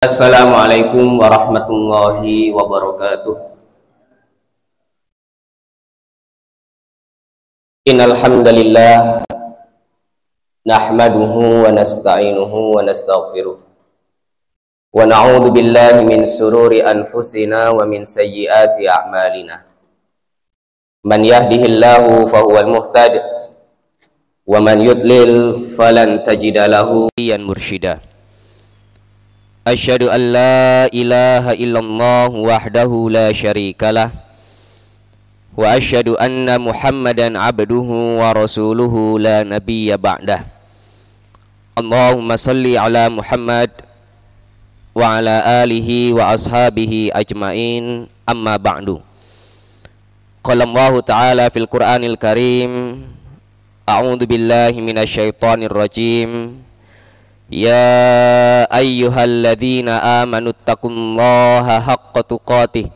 Assalamualaikum warahmatullahi wabarakatuh. Innal hamdalillah nahmaduhu wa nasta'inuhu wa nastaghfiruh wa na'udzu billahi min sururi anfusina wa min sayyiati a'malina. Man yahdihillahu fahuwal muhtad wa man yudlil falan tajida lahu waliyan mursyida. Asyhadu an la ilaha illallah wahdahu la syarikalah wa asyhadu anna Muhammadan abduhu wa rasuluhu la nabiyya ba'dah. Allahumma salli ala Muhammad wa ala alihi wa ashabihi ajmain, amma ba'du. Qala Allah ta'ala fil Qur'anil Karim, a'udzu billahi minasyaitonir rajim. Ya ayyuhalladzina amanu taqullaha haqqa tuqatih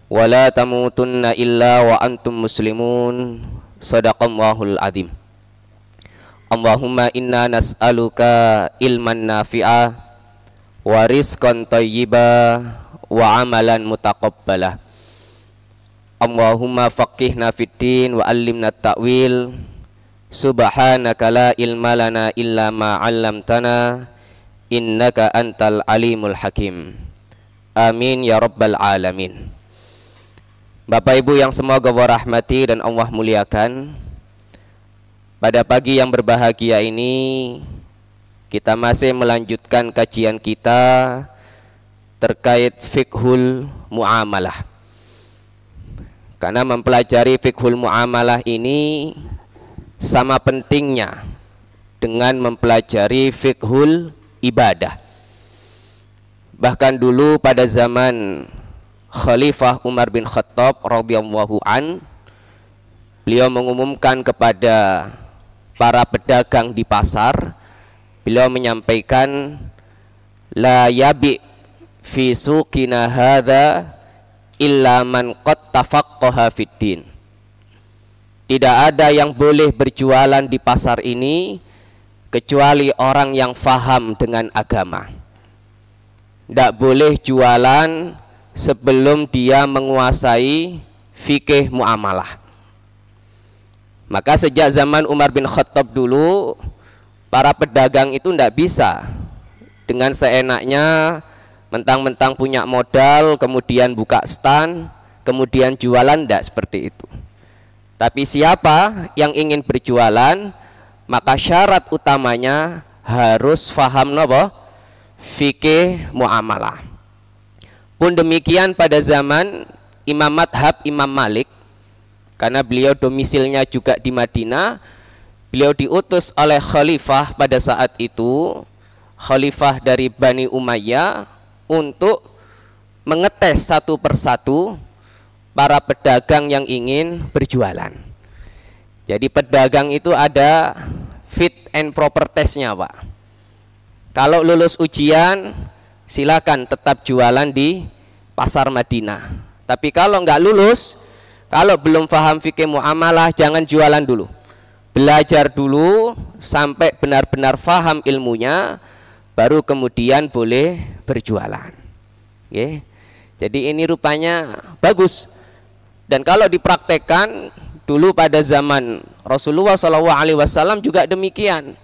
wa la tamutunna illa wa antum muslimun. Shadaqallahul azim. Allahumma inna nas'aluka ilman nafi'a wa rizqan thayyiba wa amalan mutaqabbala. Allahumma faqihna fid-din wa 'allimna at-ta'wil. Subhanaka la ilma lana illa ma 'allamtana innaka antal alimul hakim. Amin ya rabbal alamin. Bapak Ibu yang semoga Allah rahmati dan Allah muliakan, pada pagi yang berbahagia ini kita masih melanjutkan kajian kita terkait fiqhul muamalah. Karena mempelajari fiqhul muamalah ini sama pentingnya dengan mempelajari fiqhul ibadah. Bahkan dulu pada zaman Khalifah Umar bin Khattab radhiyallahu an, beliau mengumumkan kepada para pedagang di pasar, beliau menyampaikan, la yabi fi suqina hadza illa man qad tafaqqaha fid din. Tidak ada yang boleh berjualan di pasar ini kecuali orang yang faham dengan agama. Tidak boleh jualan sebelum dia menguasai fikih muamalah. Maka sejak zaman Umar bin Khattab dulu, para pedagang itu tidak bisa dengan seenaknya mentang-mentang punya modal kemudian buka stand kemudian jualan, tidak seperti itu. Tapi siapa yang ingin berjualan, maka syarat utamanya harus faham napa? Fikih muamalah. Pun demikian pada zaman Imam Madhab Imam Malik, karena beliau domisilnya juga di Madinah, beliau diutus oleh khalifah pada saat itu, khalifah dari Bani Umayyah, untuk mengetes satu persatu para pedagang yang ingin berjualan. Jadi pedagang itu ada fit and proper testnya, Pak. Kalau lulus ujian, silakan tetap jualan di pasar Madinah. Tapi kalau nggak lulus, kalau belum paham fikih muamalah, jangan jualan dulu. Belajar dulu sampai benar-benar paham ilmunya, baru kemudian boleh berjualan. Oke. Jadi ini rupanya bagus. Dan kalau dipraktekkan dulu pada zaman Rasulullah SAW juga demikian.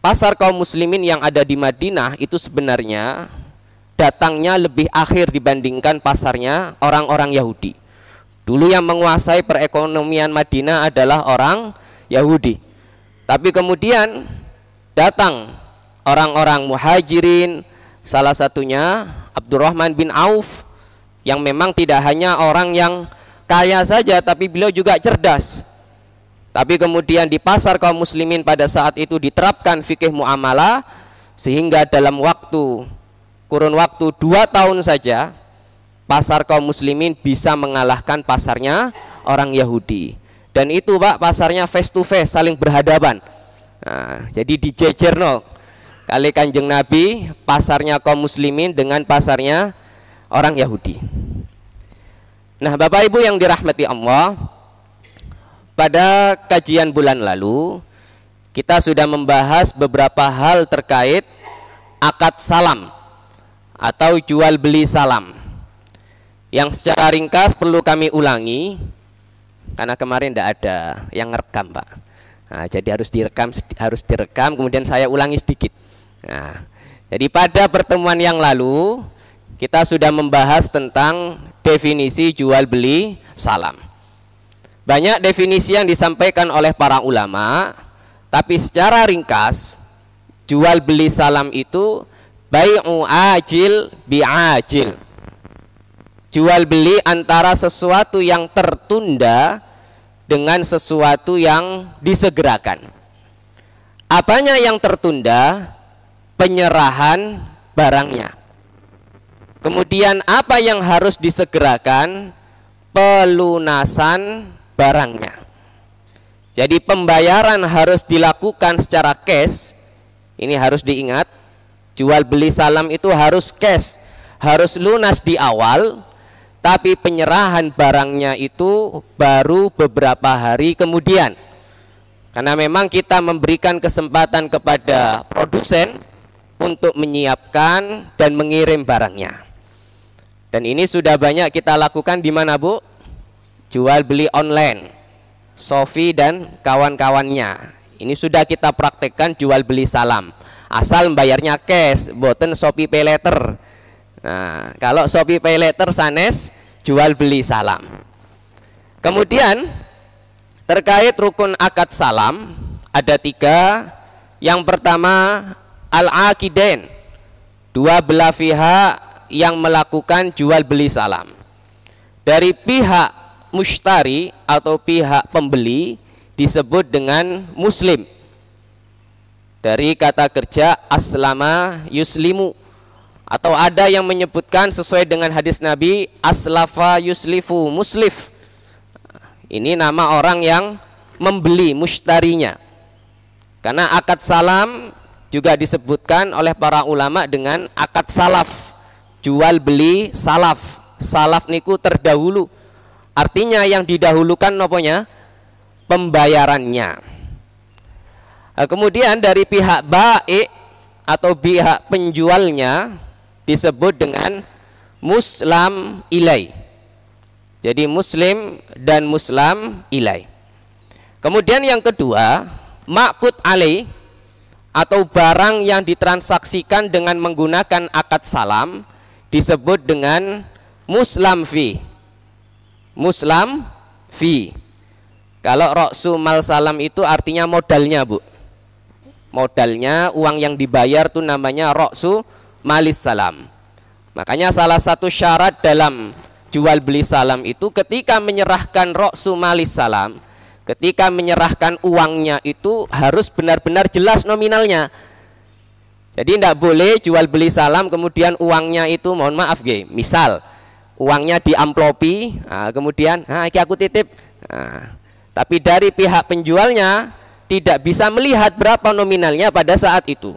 Pasar kaum muslimin yang ada di Madinah itu sebenarnya datangnya lebih akhir dibandingkan pasarnya orang-orang Yahudi. Dulu yang menguasai perekonomian Madinah adalah orang Yahudi. Tapi kemudian datang orang-orang muhajirin, salah satunya Abdurrahman bin Auf, yang memang tidak hanya orang yang kaya saja, tapi beliau juga cerdas. Tapi kemudian di pasar kaum muslimin pada saat itu diterapkan fikih muamalah, sehingga dalam kurun waktu 2 tahun saja, pasar kaum muslimin bisa mengalahkan pasarnya orang Yahudi. Dan itu, Pak, pasarnya face to face, saling berhadapan. Nah, jadi dijejerno kali Kanjeng Nabi pasarnya kaum muslimin dengan pasarnya orang Yahudi. Nah, Bapak Ibu yang dirahmati Allah, pada kajian bulan lalu kita sudah membahas beberapa hal terkait akad salam atau jual beli salam, yang secara ringkas perlu kami ulangi karena kemarin tidak ada yang ngerekam, Pak. Nah, jadi harus direkam kemudian saya ulangi sedikit. Nah, jadi pada pertemuan yang lalu kita sudah membahas tentang definisi jual beli salam. Banyak definisi yang disampaikan oleh para ulama, tapi secara ringkas jual beli salam itu bai'u ajil bi'ajil. Jual beli antara sesuatu yang tertunda dengan sesuatu yang disegerakan. Apanya yang tertunda? Penyerahan barangnya. Kemudian apa yang harus disegerakan? Pelunasan barangnya. Jadi pembayaran harus dilakukan secara cash. Ini harus diingat, jual beli salam itu harus cash, harus lunas di awal, tapi penyerahan barangnya itu baru beberapa hari kemudian. Karena memang kita memberikan kesempatan kepada produsen untuk menyiapkan dan mengirim barangnya. Dan ini sudah banyak kita lakukan di mana, Bu? Jual beli online, Shopee dan kawan-kawannya. Ini sudah kita praktekkan jual beli salam. Asal membayarnya cash, boten Shopee Pay Later. Nah, kalau Shopee Pay Later sanes jual beli salam. Kemudian terkait rukun akad salam ada 3. Yang pertama al-aqidain, dua belah pihak yang melakukan jual beli salam. Dari pihak mushtari atau pihak pembeli disebut dengan muslim. Dari kata kerja aslama yuslimu, atau ada yang menyebutkan sesuai dengan hadis Nabi aslafa yuslifu, muslif. Ini nama orang yang membeli, mushtarinya. Karena akad salam juga disebutkan oleh para ulama dengan akad salaf, jual beli salaf. Salaf niku terdahulu, artinya yang didahulukan noponya pembayarannya. Nah, kemudian dari pihak baik atau pihak penjualnya disebut dengan muslam ilai. Jadi muslim dan muslam ilai. Kemudian yang kedua, ma'qud alai atau barang yang ditransaksikan dengan menggunakan akad salam disebut dengan muslam fi. Muslam fi. Kalau roksu mal salam itu artinya modalnya, Bu. Modalnya, uang yang dibayar itu namanya roksu malis salam. Makanya salah satu syarat dalam jual beli salam itu ketika menyerahkan roksu malis salam, ketika menyerahkan uangnya itu harus benar-benar jelas nominalnya. Jadi tidak boleh jual beli salam kemudian uangnya itu, mohon maaf misal uangnya diamplopi, kemudian iki aku titip, tapi dari pihak penjualnya tidak bisa melihat berapa nominalnya pada saat itu,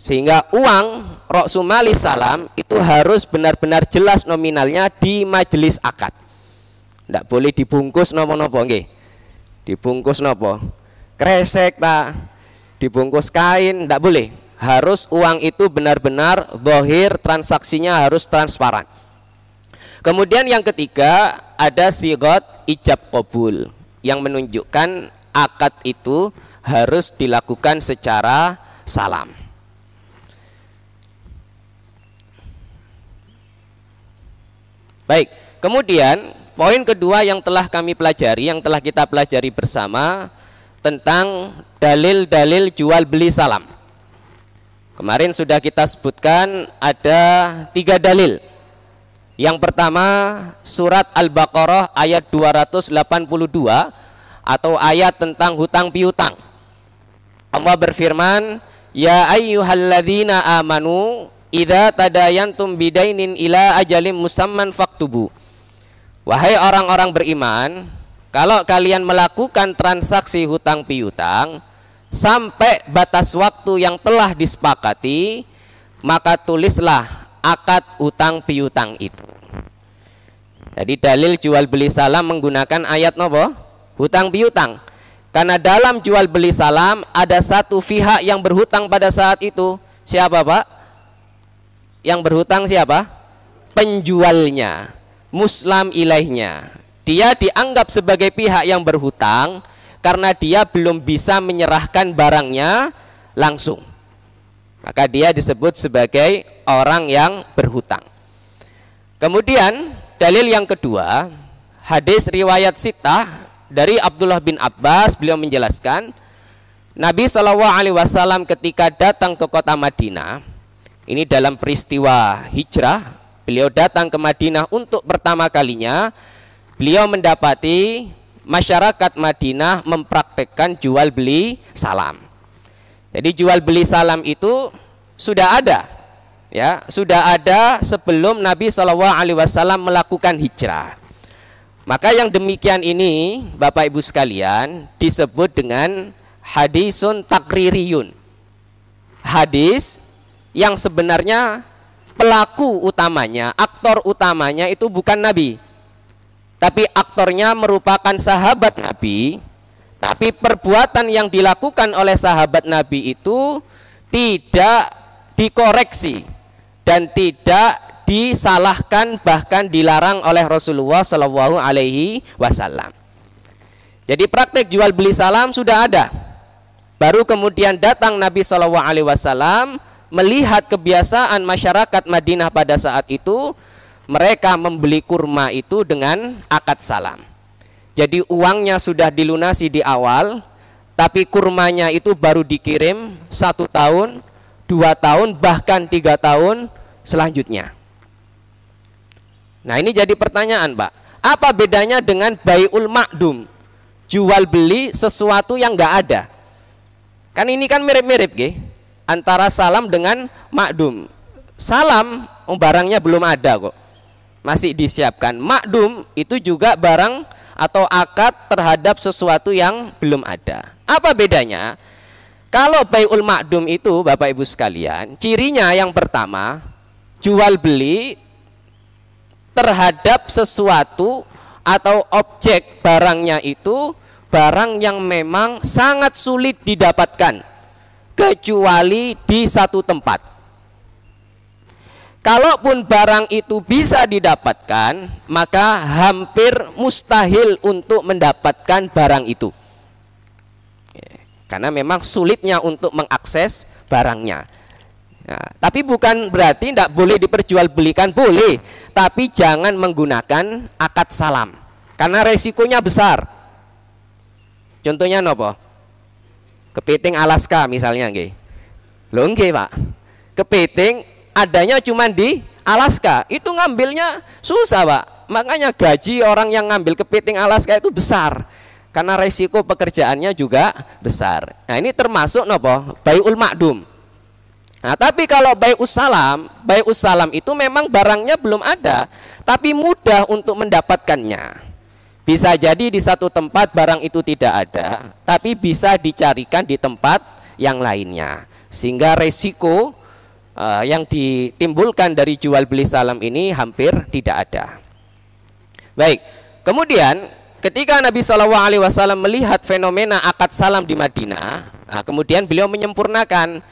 sehingga uang roksu malis salam itu harus benar-benar jelas nominalnya di majelis akad. Tidak boleh dibungkus nopo-nopo, dibungkus nopo kresek ta, dibungkus kain, tidak boleh. Harus uang itu benar-benar zahir, transaksinya harus transparan. Kemudian yang ketiga ada sigot ijab qabul yang menunjukkan akad itu harus dilakukan secara salam. Baik, kemudian poin kedua yang telah kami pelajari, yang telah kita pelajari bersama tentang dalil-dalil jual beli salam. Kemarin sudah kita sebutkan ada 3 dalil. Yang pertama surat Al-Baqarah ayat 282 atau ayat tentang hutang piutang. Allah berfirman, ya ayyuhalladzina amanu idza tadayantum bidainin ila ajalim musamman faktubu. Wahai orang-orang beriman, kalau kalian melakukan transaksi hutang piutang sampai batas waktu yang telah disepakati, maka tulislah akad hutang piutang itu. Jadi dalil jual beli salam menggunakan ayat nopo? Hutang piutang. Karena dalam jual beli salam ada satu pihak yang berhutang pada saat itu, Siapa Pak? Yang berhutang siapa? Penjualnya, muslam ilaihnya. Dia dianggap sebagai pihak yang berhutang karena dia belum bisa menyerahkan barangnya langsung. Maka dia disebut sebagai orang yang berhutang. Kemudian dalil yang kedua, hadis riwayat Sittah dari Abdullah bin Abbas, beliau menjelaskan Nabi SAW ketika datang ke kota Madinah, ini dalam peristiwa hijrah, beliau datang ke Madinah untuk pertama kalinya, beliau mendapati masyarakat Madinah mempraktekkan jual beli salam. Jadi jual beli salam itu sudah ada, ya, sudah ada sebelum Nabi SAW melakukan hijrah. Maka yang demikian ini Bapak Ibu sekalian disebut dengan hadisun takririyun. Hadis yang sebenarnya pelaku utamanya, aktor utamanya itu bukan Nabi, tapi aktornya merupakan sahabat Nabi. Tapi perbuatan yang dilakukan oleh sahabat Nabi itu tidak dikoreksi dan tidak disalahkan, bahkan dilarang oleh Rasulullah Shallallahu Alaihi Wasallam. Jadi praktek jual beli salam sudah ada. Baru kemudian datang Nabi Shallallahu Alaihi Wasallam melihat kebiasaan masyarakat Madinah pada saat itu, mereka membeli kurma itu dengan akad salam. Jadi uangnya sudah dilunasi di awal, tapi kurmanya itu baru dikirim 1 tahun, 2 tahun, bahkan 3 tahun selanjutnya. Nah ini jadi pertanyaan Pak, apa bedanya dengan bai'ul ma'dum, jual beli sesuatu yang nggak ada? Kan ini kan mirip-mirip antara salam dengan ma'dum. Salam barangnya belum ada kok, masih disiapkan. Ma'dum itu juga barang atau akad terhadap sesuatu yang belum ada. Apa bedanya? Kalau bai'ul ma'dum itu Bapak Ibu sekalian, cirinya yang pertama, jual beli terhadap sesuatu atau objek barangnya itu barang yang memang sangat sulit didapatkan kecuali di satu tempat. Kalaupun barang itu bisa didapatkan, maka hampir mustahil untuk mendapatkan barang itu, karena memang sulitnya untuk mengakses barangnya. Nah, tapi bukan berarti tidak boleh diperjualbelikan, boleh, tapi jangan menggunakan akad salam karena resikonya besar. Contohnya nopo? Kepiting Alaska misalnya nggih. Lho nggih Pak. Kepiting adanya cuma di Alaska, itu ngambilnya susah Pak. Makanya gaji orang yang ngambil kepiting Alaska itu besar karena resiko pekerjaannya juga besar. Nah ini termasuk nopo? Bai'ul ma'dum. Nah tapi kalau bai'us salam itu memang barangnya belum ada, tapi mudah untuk mendapatkannya. Bisa jadi di satu tempat barang itu tidak ada, tapi bisa dicarikan di tempat yang lainnya, sehingga resiko yang ditimbulkan dari jual beli salam ini hampir tidak ada. Baik, kemudian ketika Nabi SAW melihat fenomena akad salam di Madinah, nah, kemudian beliau menyempurnakan,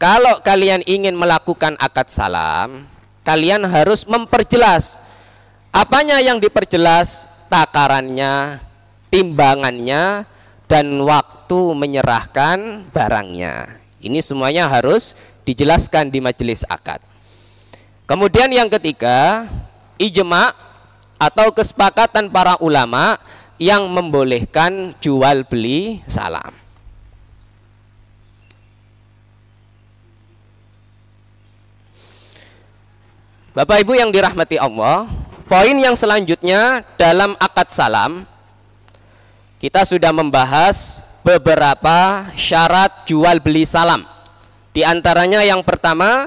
kalau kalian ingin melakukan akad salam, kalian harus memperjelas. Apanya yang diperjelas? Takarannya, timbangannya, dan waktu menyerahkan barangnya. Ini semuanya harus dijelaskan di majelis akad. Kemudian yang ketiga, ijma atau kesepakatan para ulama yang membolehkan jual beli salam. Bapak Ibu yang dirahmati Allah, poin yang selanjutnya dalam akad salam, kita sudah membahas beberapa syarat jual beli salam. Di antaranya yang pertama,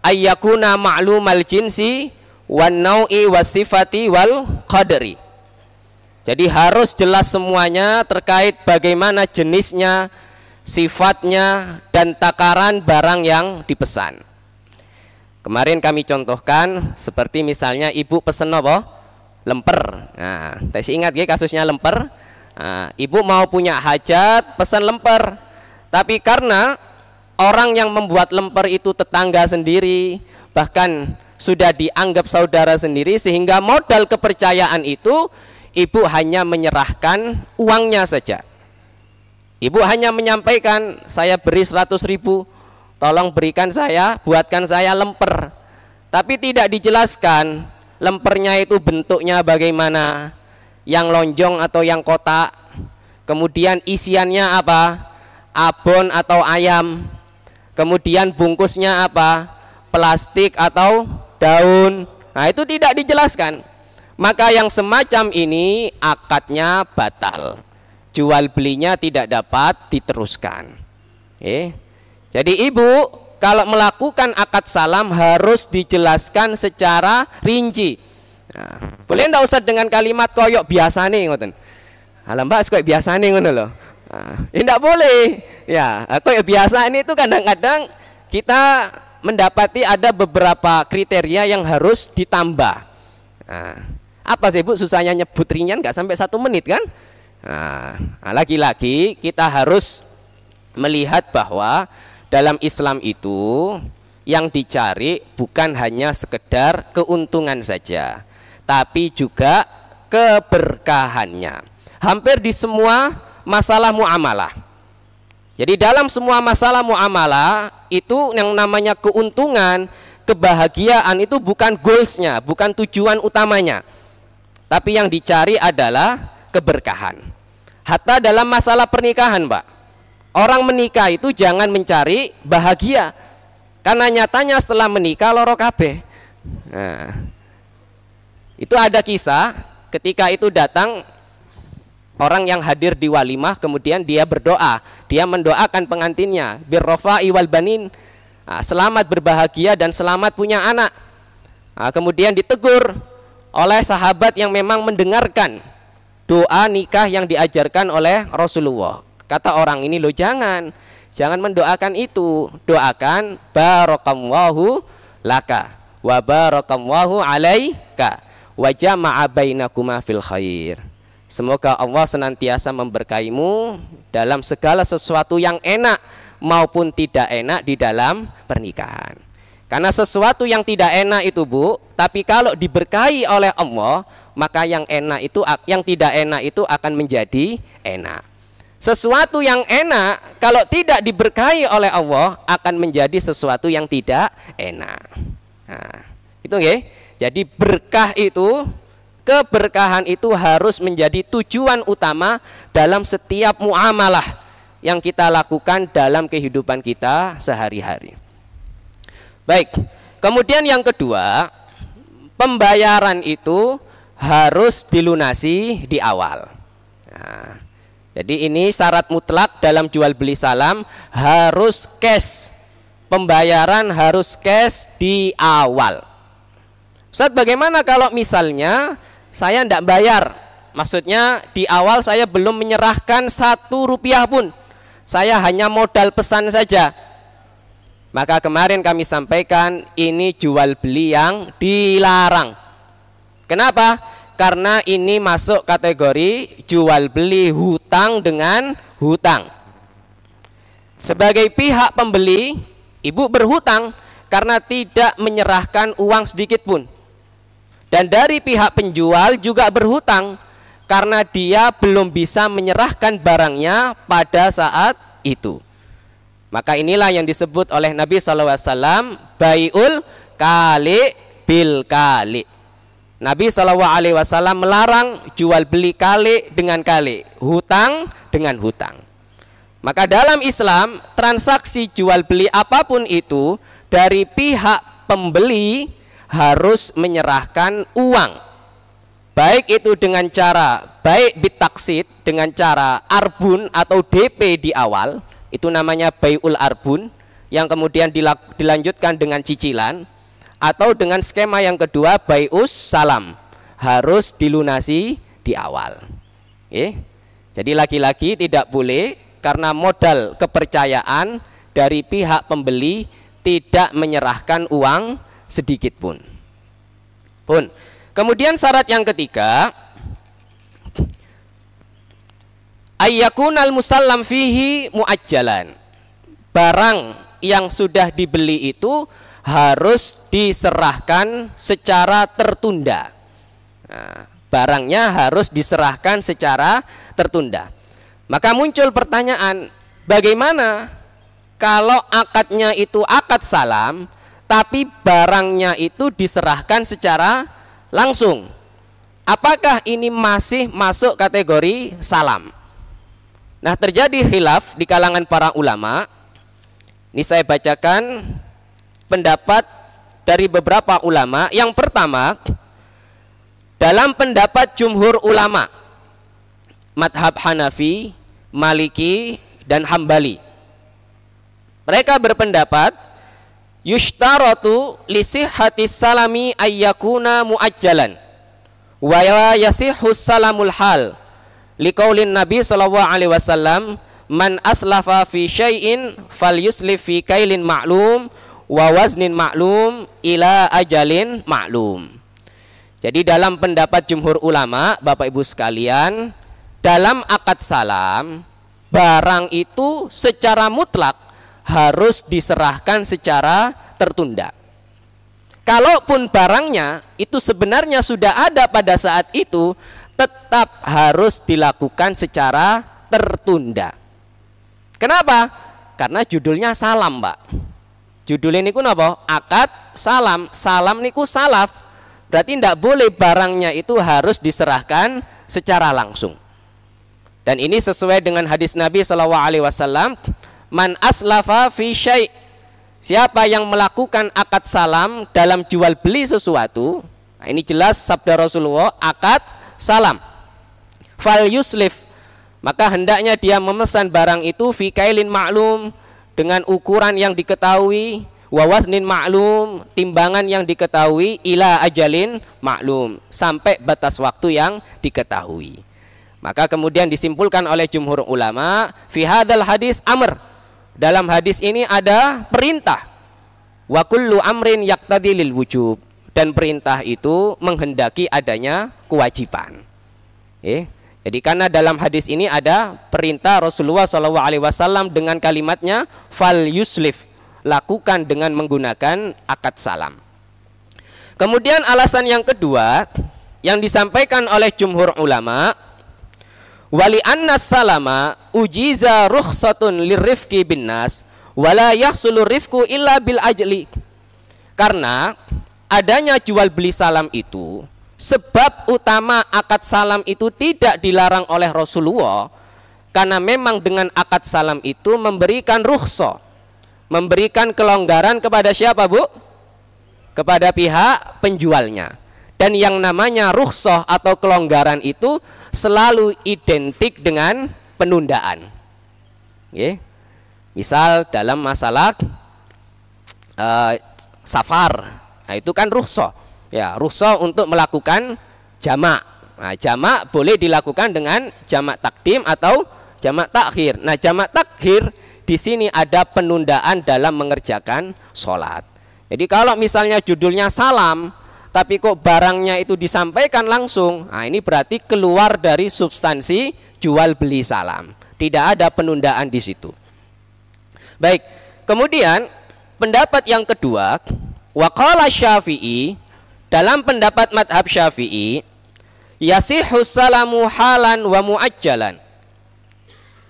ayyakuna ma'lumal jinsi wan nau'i wasifati wal qadri. Jadi harus jelas semuanya terkait bagaimana jenisnya, sifatnya, dan takaran barang yang dipesan. Kemarin kami contohkan seperti misalnya ibu pesen apa? Lemper. Nah, saya ingat ya kasusnya lemper. Nah, ibu mau punya hajat, pesan lemper. Tapi karena orang yang membuat lemper itu tetangga sendiri, bahkan sudah dianggap saudara sendiri, sehingga modal kepercayaan itu ibu hanya menyerahkan uangnya saja. Ibu hanya menyampaikan, saya beri 100.000, tolong berikan saya, buatkan saya lemper. Tapi tidak dijelaskan lempernya itu bentuknya bagaimana, yang lonjong atau yang kotak, kemudian isiannya apa, abon atau ayam, kemudian bungkusnya apa, plastik atau daun. Nah, itu tidak dijelaskan. Maka yang semacam ini akadnya batal, jual belinya tidak dapat diteruskan. Jadi ibu kalau melakukan akad salam harus dijelaskan secara rinci. Nah, boleh ndak usah dengan kalimat koyok biasa nih ngoten. Halah mbak koyok biasa nih ngono loh. Nah, ndak boleh. Ya, koyok biasa ini itu kadang-kadang kita mendapati ada beberapa kriteria yang harus ditambah. Nah, apa sih Bu susahnya nyebut ringan nggak sampai 1 menit kan? Nah, lagi-lagi kita harus melihat bahwa dalam Islam itu yang dicari bukan hanya sekedar keuntungan saja, tapi juga keberkahannya. Hampir di semua masalah muamalah. Jadi dalam semua masalah muamalah itu yang namanya keuntungan, kebahagiaan itu bukan goalsnya, bukan tujuan utamanya, tapi yang dicari adalah keberkahan. Hatta dalam masalah pernikahan, Pak, orang menikah itu jangan mencari bahagia, karena nyatanya setelah menikah loro kabeh. Nah, itu ada kisah ketika itu datang orang yang hadir di walimah, kemudian dia berdoa, dia mendoakan pengantinnya, birrofa'i wal banin, selamat berbahagia dan selamat punya anak. Kemudian ditegur oleh sahabat yang memang mendengarkan doa nikah yang diajarkan oleh Rasulullah. Kata orang ini, loh jangan mendoakan itu, doakan barakallahu laka wa barakallahu alaika wa jama'a bainakuma fil khair. Semoga Allah senantiasa memberkaimu dalam segala sesuatu yang enak maupun tidak enak di dalam pernikahan. Karena sesuatu yang tidak enak itu Bu, tapi kalau diberkahi oleh Allah, maka yang enak itu, yang tidak enak itu akan menjadi enak. Sesuatu yang enak kalau tidak diberkahi oleh Allah akan menjadi sesuatu yang tidak enak. Nah, itu nggih. Jadi berkah itu, keberkahan itu harus menjadi tujuan utama dalam setiap muamalah yang kita lakukan dalam kehidupan kita sehari-hari. Baik, kemudian yang kedua, pembayaran itu harus dilunasi di awal. Nah, jadi ini syarat mutlak dalam jual beli salam, harus cash. Pembayaran harus cash di awal. Ustaz, bagaimana kalau misalnya saya tidak bayar? Maksudnya di awal saya belum menyerahkan 1 rupiah pun, saya hanya modal pesan saja. Maka kemarin kami sampaikan ini jual beli yang dilarang. Kenapa? Karena ini masuk kategori jual beli hutang dengan hutang. Sebagai pihak pembeli, ibu berhutang karena tidak menyerahkan uang sedikit pun. Dan dari pihak penjual juga berhutang karena dia belum bisa menyerahkan barangnya pada saat itu. Maka inilah yang disebut oleh Nabi SAW bai'ul kali bil kali. Nabi SAW melarang jual beli kali dengan kali, hutang dengan hutang. Maka dalam Islam, transaksi jual beli apapun itu, dari pihak pembeli harus menyerahkan uang, baik itu dengan cara baik bitaksid, dengan cara arbun atau DP di awal, itu namanya bai'ul arbun, yang kemudian dilanjutkan dengan cicilan, atau dengan skema yang kedua bai'us salam, harus dilunasi di awal. Jadi lagi-lagi tidak boleh karena modal kepercayaan dari pihak pembeli tidak menyerahkan uang sedikit pun. Kemudian syarat yang ketiga, ayyakunal musallam fihi muajjalan. Barang yang sudah dibeli itu harus diserahkan secara tertunda. Nah, barangnya harus diserahkan secara tertunda. Maka muncul pertanyaan, bagaimana kalau akadnya itu akad salam, tapi barangnya itu diserahkan secara langsung? Apakah ini masih masuk kategori salam? Nah, terjadi khilaf di kalangan para ulama. Ini saya bacakan pendapat dari beberapa ulama. Yang pertama, dalam pendapat jumhur ulama madhab Hanafi, Maliki, dan Hambali, mereka berpendapat yushtaratu li sihhatis salami ayyakuna muajjalan wa la yasihhu salamul hal liqaulin Nabi sallallahu alaihi wasallam man aslafa fi syai'in falyuslif fi kailin ma'lum wa waznin ma'lum ila ajalin ma'lum. Jadi dalam pendapat jumhur ulama, Bapak Ibu sekalian, dalam akad salam, barang itu secara mutlak harus diserahkan secara tertunda. Kalaupun barangnya itu sebenarnya sudah ada pada saat itu, tetap harus dilakukan secara tertunda. Kenapa? Karena judulnya salam, Mbak. Judulnya niku napa? Akad salam. Salam niku salaf. Berarti tidak boleh barangnya itu harus diserahkan secara langsung. Dan ini sesuai dengan hadis Nabi SAW, man aslafa fi syai', siapa yang melakukan akad salam dalam jual beli sesuatu. Nah, ini jelas sabda Rasulullah, akad salam. Fal yuslif, maka hendaknya dia memesan barang itu fi kailin ma'lum, dengan ukuran yang diketahui, wa waznin ma'lum, timbangan yang diketahui, ila ajalin ma'lum, sampai batas waktu yang diketahui. Maka kemudian disimpulkan oleh jumhur ulama, fi hadal hadis amr, dalam hadis ini ada perintah, wa kullu amrin yaqtadi lil wujub, dan perintah itu menghendaki adanya kewajiban. Jadi karena dalam hadis ini ada perintah Rasulullah SAW dengan kalimatnya fal yuslif, lakukan dengan menggunakan akad salam. Kemudian alasan yang kedua yang disampaikan oleh jumhur ulama, wali anna salama ujiza rukhsatun lirrifqi bin nas wala yahsulu rifqu illa bil ajli. Karena adanya jual beli salam itu, sebab utama akad salam itu tidak dilarang oleh Rasulullah, karena memang dengan akad salam itu memberikan rukhsah, memberikan kelonggaran kepada siapa, Bu? Kepada pihak penjualnya. Dan yang namanya rukhsah atau kelonggaran itu selalu identik dengan penundaan. Misal dalam masalah safar, nah itu kan rukhsah. Ya, rukhsah untuk melakukan jamak. Nah, jamak boleh dilakukan dengan jamak takdim atau jamak takhir. Nah, jamak takhir di sini ada penundaan dalam mengerjakan sholat. Jadi kalau misalnya judulnya salam, tapi kok barangnya itu disampaikan langsung, nah ini berarti keluar dari substansi jual beli salam. Tidak ada penundaan di situ. Baik, kemudian pendapat yang kedua, waqala Syafi'i, dalam pendapat madhab Syafi'i, yasihhu salamu halan wa muajjalan.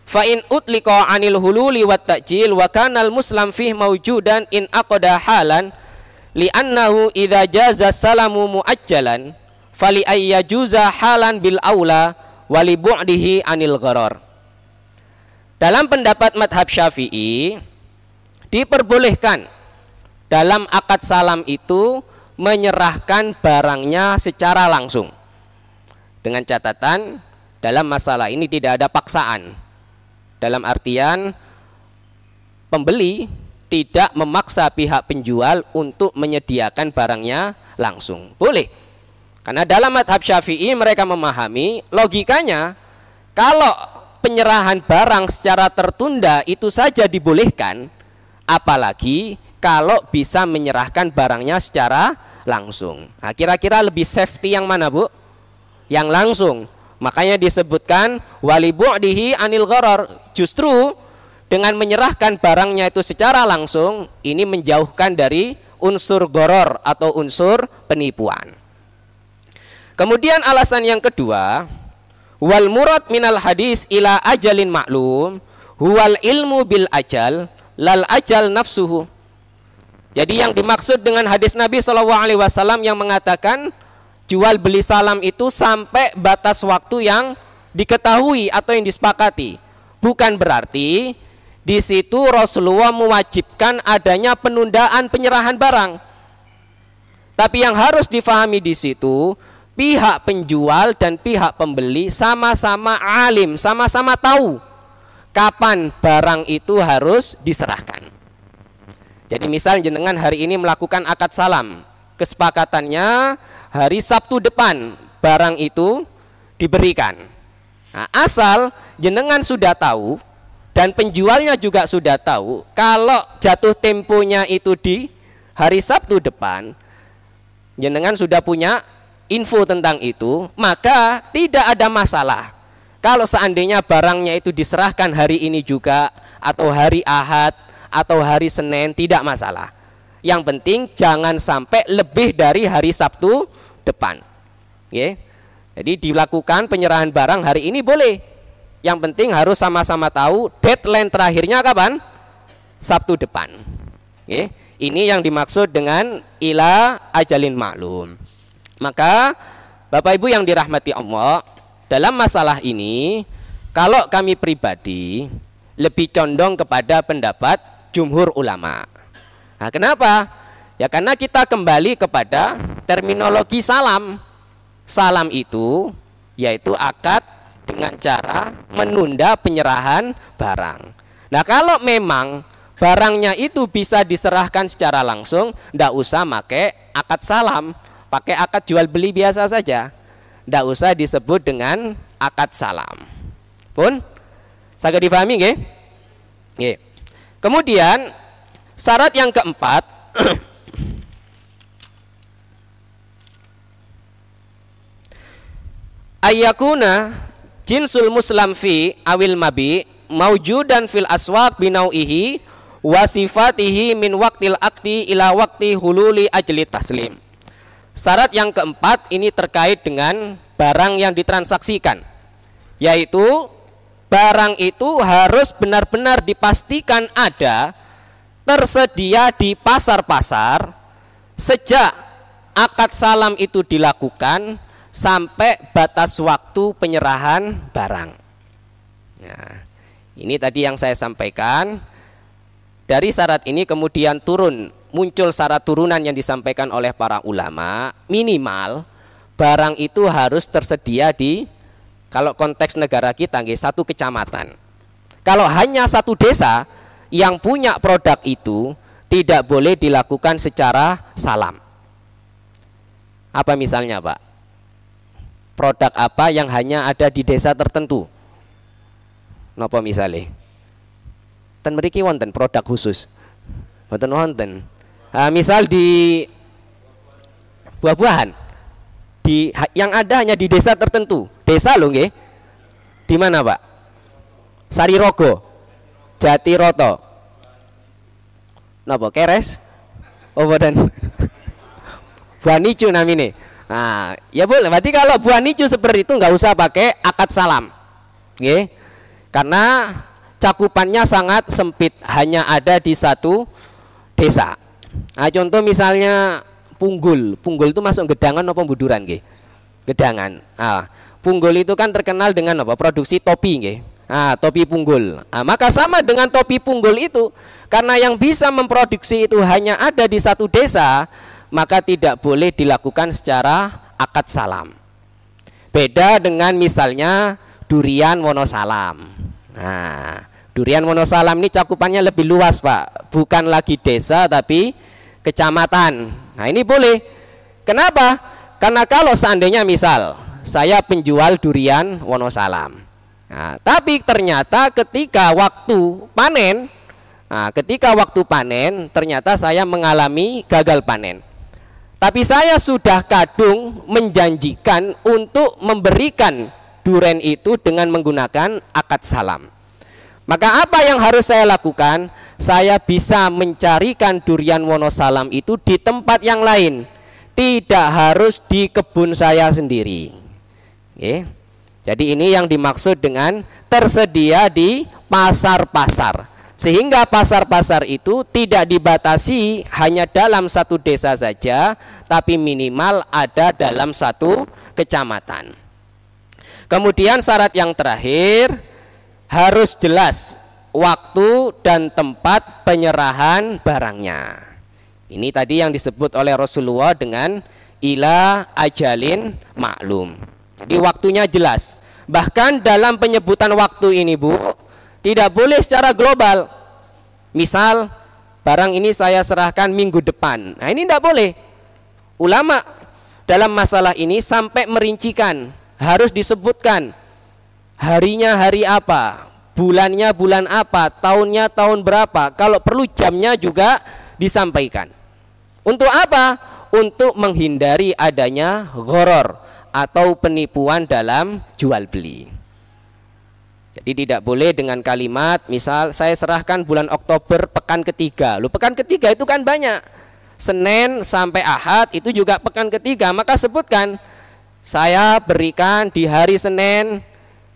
Fa in utliqa anil hululi wat ta'jil wa kana al muslim fih mawjudan in aqada halan li'annahu idza jaza salamu muajjalan fali ayyajuza halan bil aula wa li bu'dihi anil gharar. Dalam pendapat madhab Syafi'i, diperbolehkan dalam akad salam itu menyerahkan barangnya secara langsung, dengan catatan dalam masalah ini tidak ada paksaan. Dalam artian pembeli tidak memaksa pihak penjual untuk menyediakan barangnya langsung. Boleh. Karena dalam madhab Syafi'i mereka memahami logikanya, kalau penyerahan barang secara tertunda itu saja dibolehkan, apalagi kalau bisa menyerahkan barangnya secara langsung. Nah, kira-kira lebih safety yang mana, Bu? Yang langsung. Makanya disebutkan wali bu'dihi anil gharar. Justru dengan menyerahkan barangnya itu secara langsung, ini menjauhkan dari unsur goror atau unsur penipuan. Kemudian alasan yang kedua, wal murad minal hadis ila ajalin maklum huwal ilmu bil ajal lal ajal nafsuhu. Jadi yang dimaksud dengan hadis Nabi SAW yang mengatakan jual beli salam itu sampai batas waktu yang diketahui atau yang disepakati, bukan berarti di situ Rasulullah mewajibkan adanya penundaan penyerahan barang. Tapi yang harus difahami di situ, pihak penjual dan pihak pembeli sama-sama alim, sama-sama tahu kapan barang itu harus diserahkan. Jadi misal jenengan hari ini melakukan akad salam, kesepakatannya hari Sabtu depan barang itu diberikan. Nah, asal jenengan sudah tahu dan penjualnya juga sudah tahu kalau jatuh temponya itu di hari Sabtu depan, jenengan sudah punya info tentang itu, maka tidak ada masalah kalau seandainya barangnya itu diserahkan hari ini juga atau hari Ahad atau hari Senin, tidak masalah. Yang penting jangan sampai lebih dari hari Sabtu depan. Oke? Jadi dilakukan penyerahan barang hari ini boleh. Yang penting harus sama-sama tahu deadline terakhirnya kapan? Sabtu depan. Oke? Ini yang dimaksud dengan ila ajalin maklum. Maka Bapak Ibu yang dirahmati Allah, dalam masalah ini kalau kami pribadi lebih condong kepada pendapat jumhur ulama. Nah, kenapa? Ya karena kita kembali kepada terminologi salam. Salam itu yaitu akad dengan cara menunda penyerahan barang. Nah, kalau memang barangnya itu bisa diserahkan secara langsung, ndak usah pakai akad salam, pakai akad jual beli biasa saja, ndak usah disebut dengan akad salam. Pun saged difahami nggih? Nggih. Kemudian syarat yang keempat, ayyakuna jinsul muslam fi awil mabi maujudan fil aswaq binau'ihi wa sifatihi min waqtil aqdi ila waqti hululi ajli taslim. Syarat yang keempat ini terkait dengan barang yang ditransaksikan, yaitu barang itu harus benar-benar dipastikan ada, tersedia di pasar-pasar sejak akad salam itu dilakukan sampai batas waktu penyerahan barang. Nah, ini tadi yang saya sampaikan. Dari syarat ini kemudian muncul syarat turunan yang disampaikan oleh para ulama, minimal barang itu harus tersedia di, kalau konteks negara kita, satu kecamatan. Kalau hanya satu desa yang punya produk itu, tidak boleh dilakukan secara salam. Apa misalnya, Pak? Produk apa yang hanya ada di desa tertentu? Napa misalnya? Ten mriki wonten produk khusus. Wonten wonten. Misal di buah-buahan, yang ada hanya di desa tertentu. Desa loh nggih. Di mana, Pak? Sarirogo, Jatiroto. Napa keres? Oh boten. Buah nicu namine. Nah, ya boleh. Berarti kalau buah nicu seperti itu nggak usah pakai akad salam. Nggih. Karena cakupannya sangat sempit, hanya ada di satu desa. Nah, contoh misalnya punggul. Punggul itu masuk gedangan apa buduran nggih? Gedangan. Ah, punggul itu kan terkenal dengan apa? Produksi topi nggih. Ah, topi punggul. Ah, maka sama dengan topi punggul itu, karena yang bisa memproduksi itu hanya ada di satu desa, maka tidak boleh dilakukan secara akad salam. Beda dengan misalnya durian Wonosalam. Nah, durian Wonosalam ini cakupannya lebih luas, Pak. Bukan lagi desa tapi kecamatan. Nah, ini boleh. Kenapa? Karena kalau seandainya misal saya penjual durian Wonosalam. Nah, tapi ternyata ketika waktu panen, ternyata saya mengalami gagal panen. Tapi saya sudah kadung menjanjikan untuk memberikan durian itu dengan menggunakan akad salam. Maka apa yang harus saya lakukan? Saya bisa mencarikan durian Wonosalam itu di tempat yang lain, tidak harus di kebun saya sendiri. Oke. Jadi ini yang dimaksud dengan tersedia di pasar-pasar, sehingga pasar-pasar itu tidak dibatasi hanya dalam satu desa saja, tapi minimal ada dalam satu kecamatan. Kemudian syarat yang terakhir, harus jelas waktu dan tempat penyerahan barangnya. Ini tadi yang disebut oleh Rasulullah dengan ila ajalin maklum. Jadi waktunya jelas. Bahkan dalam penyebutan waktu ini, Bu, tidak boleh secara global. Misal barang ini saya serahkan minggu depan. Nah, ini tidak boleh. Ulama dalam masalah ini sampai merincikan, harus disebutkan harinya hari apa, bulannya bulan apa, tahunnya tahun berapa, kalau perlu jamnya juga disampaikan. Untuk apa? Untuk menghindari adanya gharar atau penipuan dalam jual beli. Jadi tidak boleh dengan kalimat misal saya serahkan bulan Oktober pekan ketiga. Loh, pekan ketiga itu kan banyak, Senin sampai Ahad itu juga pekan ketiga, maka sebutkan saya berikan di hari Senin.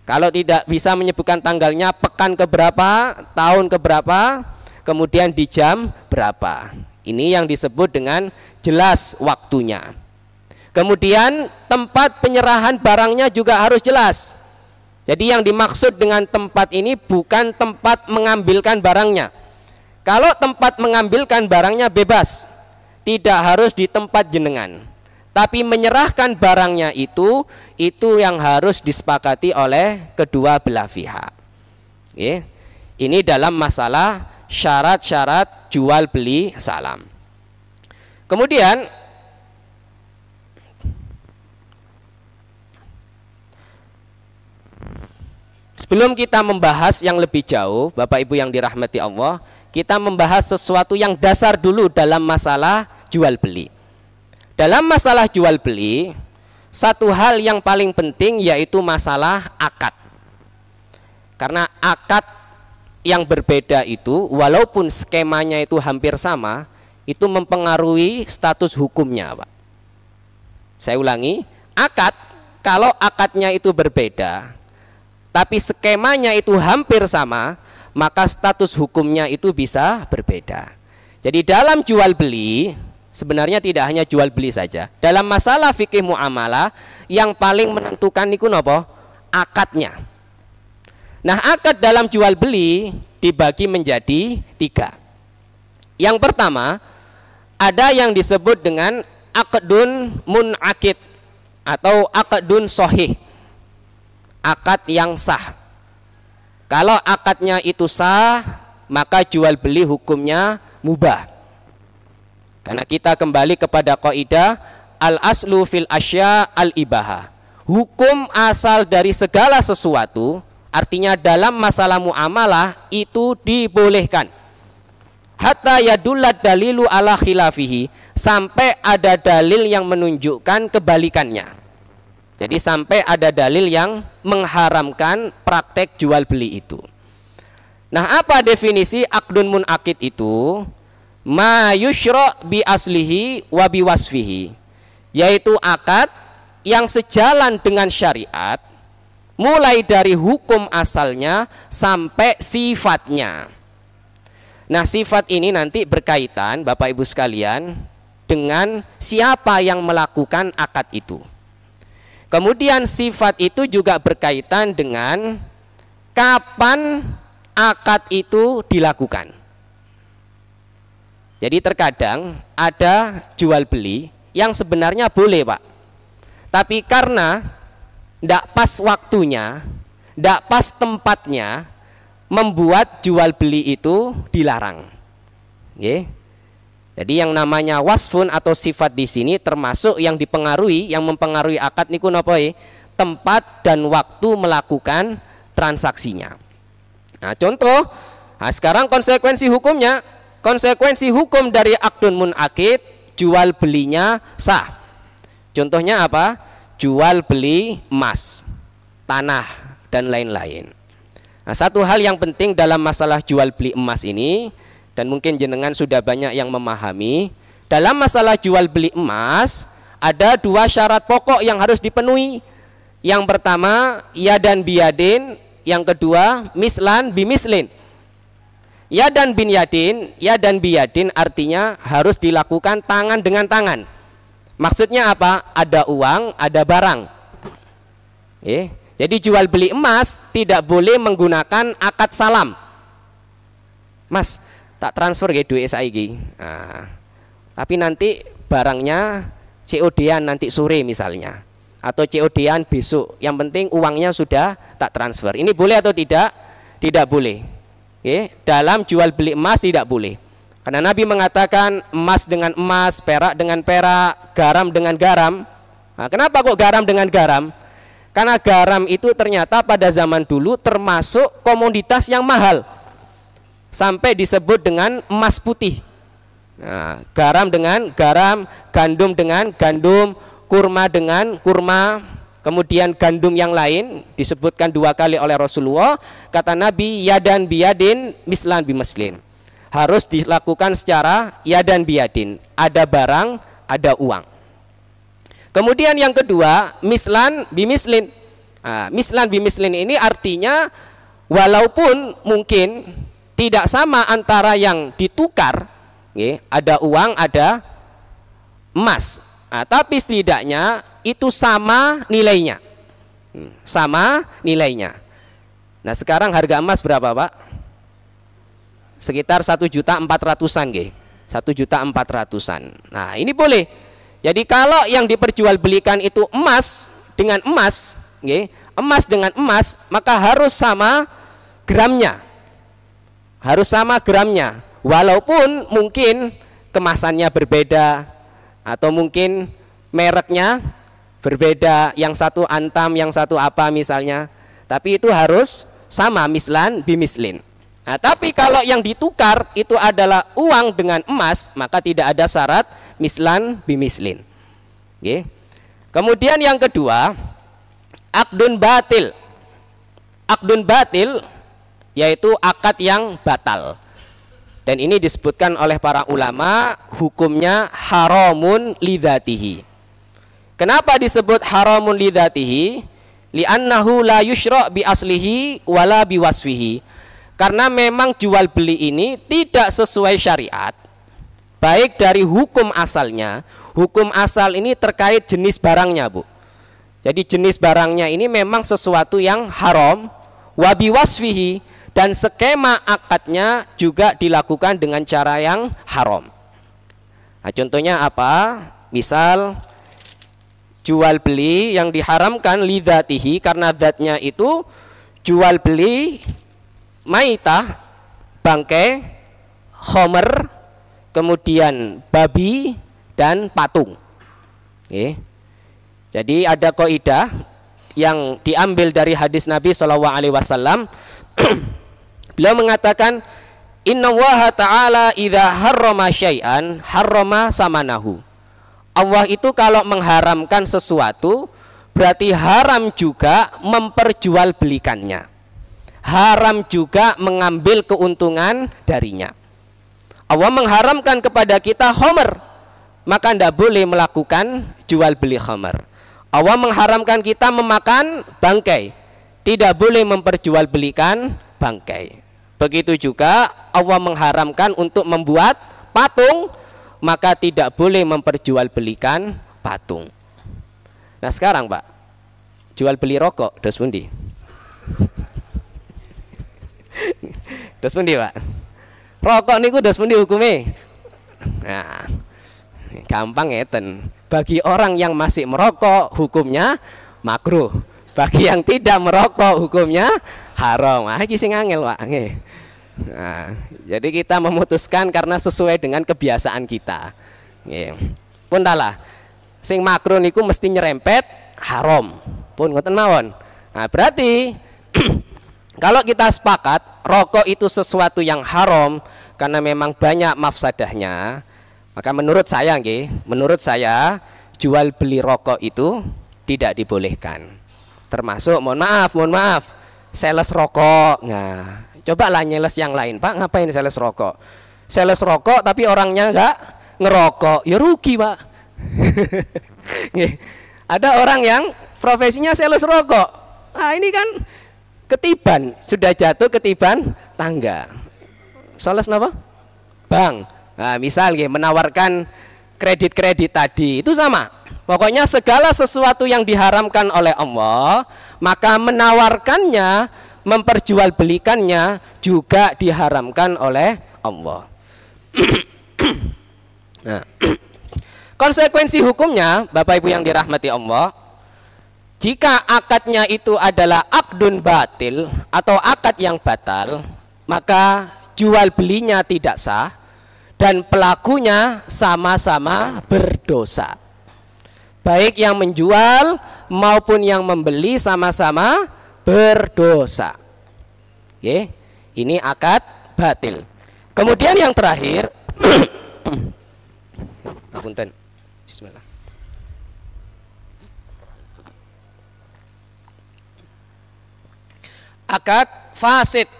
Kalau tidak bisa menyebutkan tanggalnya, pekan keberapa, tahun keberapa, kemudian di jam berapa. Ini yang disebut dengan jelas waktunya. Kemudian tempat penyerahan barangnya juga harus jelas. Jadi yang dimaksud dengan tempat ini bukan tempat mengambilkan barangnya. Kalau tempat mengambilkan barangnya bebas, tidak harus di tempat jenengan. Tapi menyerahkan barangnya itu yang harus disepakati oleh kedua belah pihak. Oke. Ini dalam masalah syarat-syarat jual beli salam. Kemudian sebelum kita membahas yang lebih jauh, Bapak Ibu yang dirahmati Allah, kita membahas sesuatu yang dasar dulu dalam masalah jual beli. Dalam masalah jual beli, satu hal yang paling penting yaitu masalah akad. Karena akad yang berbeda itu, walaupun skemanya itu hampir sama, itu mempengaruhi status hukumnya, Pak. Saya ulangi, akad, kalau akadnya itu berbeda, tapi skemanya itu hampir sama, maka status hukumnya itu bisa berbeda. Jadi dalam jual beli, sebenarnya tidak hanya jual beli saja. Dalam masalah fikih muamalah yang paling menentukan niku napa? Akadnya. Nah, akad dalam jual beli dibagi menjadi 3. Yang pertama, ada yang disebut dengan aqdun munaqid atau aqdun sahih. Akad yang sah. Kalau akadnya itu sah, maka jual beli hukumnya mubah. Karena kita kembali kepada kaidah al-aslu fil asya al-ibaha. Hukum asal dari segala sesuatu, artinya dalam masalah muamalah itu dibolehkan. Hatta yadullat dalilu ala khilafihi, sampai ada dalil yang menunjukkan kebalikannya. Jadi sampai ada dalil yang mengharamkan praktek jual beli itu. Nah, apa definisi aqdun munaqid itu? Ma yusyra bi aslihi wa bi wasfihi, yaitu akad yang sejalan dengan syariat mulai dari hukum asalnya sampai sifatnya. Nah, sifat ini nanti berkaitan Bapak Ibu sekalian dengan siapa yang melakukan akad itu. Kemudian sifat itu juga berkaitan dengan kapan akad itu dilakukan. Jadi terkadang ada jual beli yang sebenarnya boleh, Pak. Tapi karena tidak pas waktunya, tidak pas tempatnya, membuat jual beli itu dilarang. Oke. Jadi yang namanya wasfun atau sifat di sini termasuk yang dipengaruhi, yang mempengaruhi akad niku napa? Tempat dan waktu melakukan transaksinya. Nah, contoh, sekarang konsekuensi hukumnya. Konsekuensi hukum dari aqdun munaqid, jual belinya sah. Contohnya apa? Jual beli emas, tanah, dan lain-lain. Nah, satu hal yang penting dalam masalah jual beli emas ini, dan mungkin jenengan sudah banyak yang memahami, dalam masalah jual beli emas ada dua syarat pokok yang harus dipenuhi. Yang pertama yadan biyadin, yang kedua mislan bimislin. Yadan bin yadin, yadan biyadin artinya harus dilakukan tangan dengan tangan. Maksudnya apa? Ada uang, ada barang. Jadi jual beli emas tidak boleh menggunakan akad salam. Mas, tak transfer ke duit saiki. Nah, tapi nanti barangnya COD-an nanti sore misalnya, atau COD-an besok. Yang penting uangnya sudah tak transfer. Ini boleh atau tidak? Tidak boleh. Dalam jual beli emas tidak boleh. Karena Nabi mengatakan emas dengan emas, perak dengan perak, garam dengan garam. Nah, kenapa kok garam dengan garam? Karena garam itu ternyata pada zaman dulu termasuk komoditas yang mahal, sampai disebut dengan emas putih. Nah, garam dengan garam, gandum dengan gandum, kurma dengan kurma, kemudian gandum yang lain disebutkan dua kali oleh Rasulullah. Kata Nabi, yadan biyadin mislan bimaslin. Harus dilakukan secara yadan biyadin, ada barang, ada uang. Kemudian yang kedua, mislan bimislin. Nah, mislan bimislin ini artinya walaupun mungkin tidak sama antara yang ditukar, ada uang, ada emas, nah, tapi setidaknya itu sama nilainya. Sama nilainya. Nah, sekarang harga emas berapa, Pak? Sekitar 1.400.000-an, 1.400.000-an. Nah, ini boleh. Jadi kalau yang diperjualbelikan itu emas dengan emas, emas dengan emas, maka harus sama gramnya. Harus sama gramnya. Walaupun mungkin kemasannya berbeda, atau mungkin mereknya berbeda, yang satu antam, yang satu apa misalnya, tapi itu harus sama, mislan bimislin. Nah, tapi kalau yang ditukar itu adalah uang dengan emas, maka tidak ada syarat mislan bimislin. Kemudian yang kedua, akdun batil. Akdun batil yaitu akad yang batal. Dan ini disebutkan oleh para ulama hukumnya haramun lidzatihi. Kenapa disebut haramun lidzatihi? Li'annahu la yusyra' bi aslihi wala bi wasfihi. Karena memang jual beli ini tidak sesuai syariat, baik dari hukum asalnya. Hukum asal ini terkait jenis barangnya, Bu. Jadi jenis barangnya ini memang sesuatu yang haram, wa bi wasfihi, dan skema akadnya juga dilakukan dengan cara yang haram. Nah, contohnya apa? Misal jual beli yang diharamkan lidzatihi, karena zatnya itu jual beli maitah, bangkai, khomer, kemudian babi dan patung. Jadi ada kaidah yang diambil dari hadis Nabi SAW. Beliau mengatakan, innallaha ta'ala idza harrama syai'an harrama samanahu. Allah itu kalau mengharamkan sesuatu berarti haram juga memperjualbelikannya, haram juga mengambil keuntungan darinya. Allah mengharamkan kepada kita khamr, maka tidak boleh melakukan jual beli khamr. Allah mengharamkan kita memakan bangkai, tidak boleh memperjualbelikan bangkai. Begitu juga Allah mengharamkan untuk membuat patung, maka tidak boleh memperjualbelikan patung. Nah sekarang Pak, jual beli rokok dos pundi? Dos pundi Pak? Rokok niku dos pundi hukumnya? Nah, gampang ngeten. Bagi orang yang masih merokok hukumnya makruh. Bagi yang tidak merokok hukumnya haram. Ah iki sing angel, Pak. Nggih. Nah, jadi kita memutuskan karena sesuai dengan kebiasaan kita. Nggih. Pun talah. Sing makruh niku mesti nyerempet haram. Pun ngoten mawon. Nah, berarti kalau kita sepakat rokok itu sesuatu yang haram karena memang banyak mafsadahnya, maka menurut saya nggih, menurut saya jual beli rokok itu tidak dibolehkan. Termasuk mohon maaf, sales rokok. Nah, cobalah nyeles yang lain, Pak. Ngapain sales rokok? Sales rokok tapi orangnya nggak ngerokok, ya rugi, Pak. Ada orang yang profesinya sales rokok. Nah, ini kan ketiban, sudah jatuh ketiban tangga. Sales apa? Bank. Nah, misal menawarkan kredit-kredit tadi, itu sama. Pokoknya segala sesuatu yang diharamkan oleh Allah, maka menawarkannya, memperjualbelikannya juga diharamkan oleh Allah. Nah, konsekuensi hukumnya, Bapak Ibu yang dirahmati Allah, jika akadnya itu adalah akdun batil atau akad yang batal, maka jual belinya tidak sah dan pelakunya sama-sama berdosa. Baik yang menjual maupun yang membeli sama-sama berdosa. Oke, ini akad batil. Kemudian yang terakhir, Apunten. Bismillah. Akad fasid,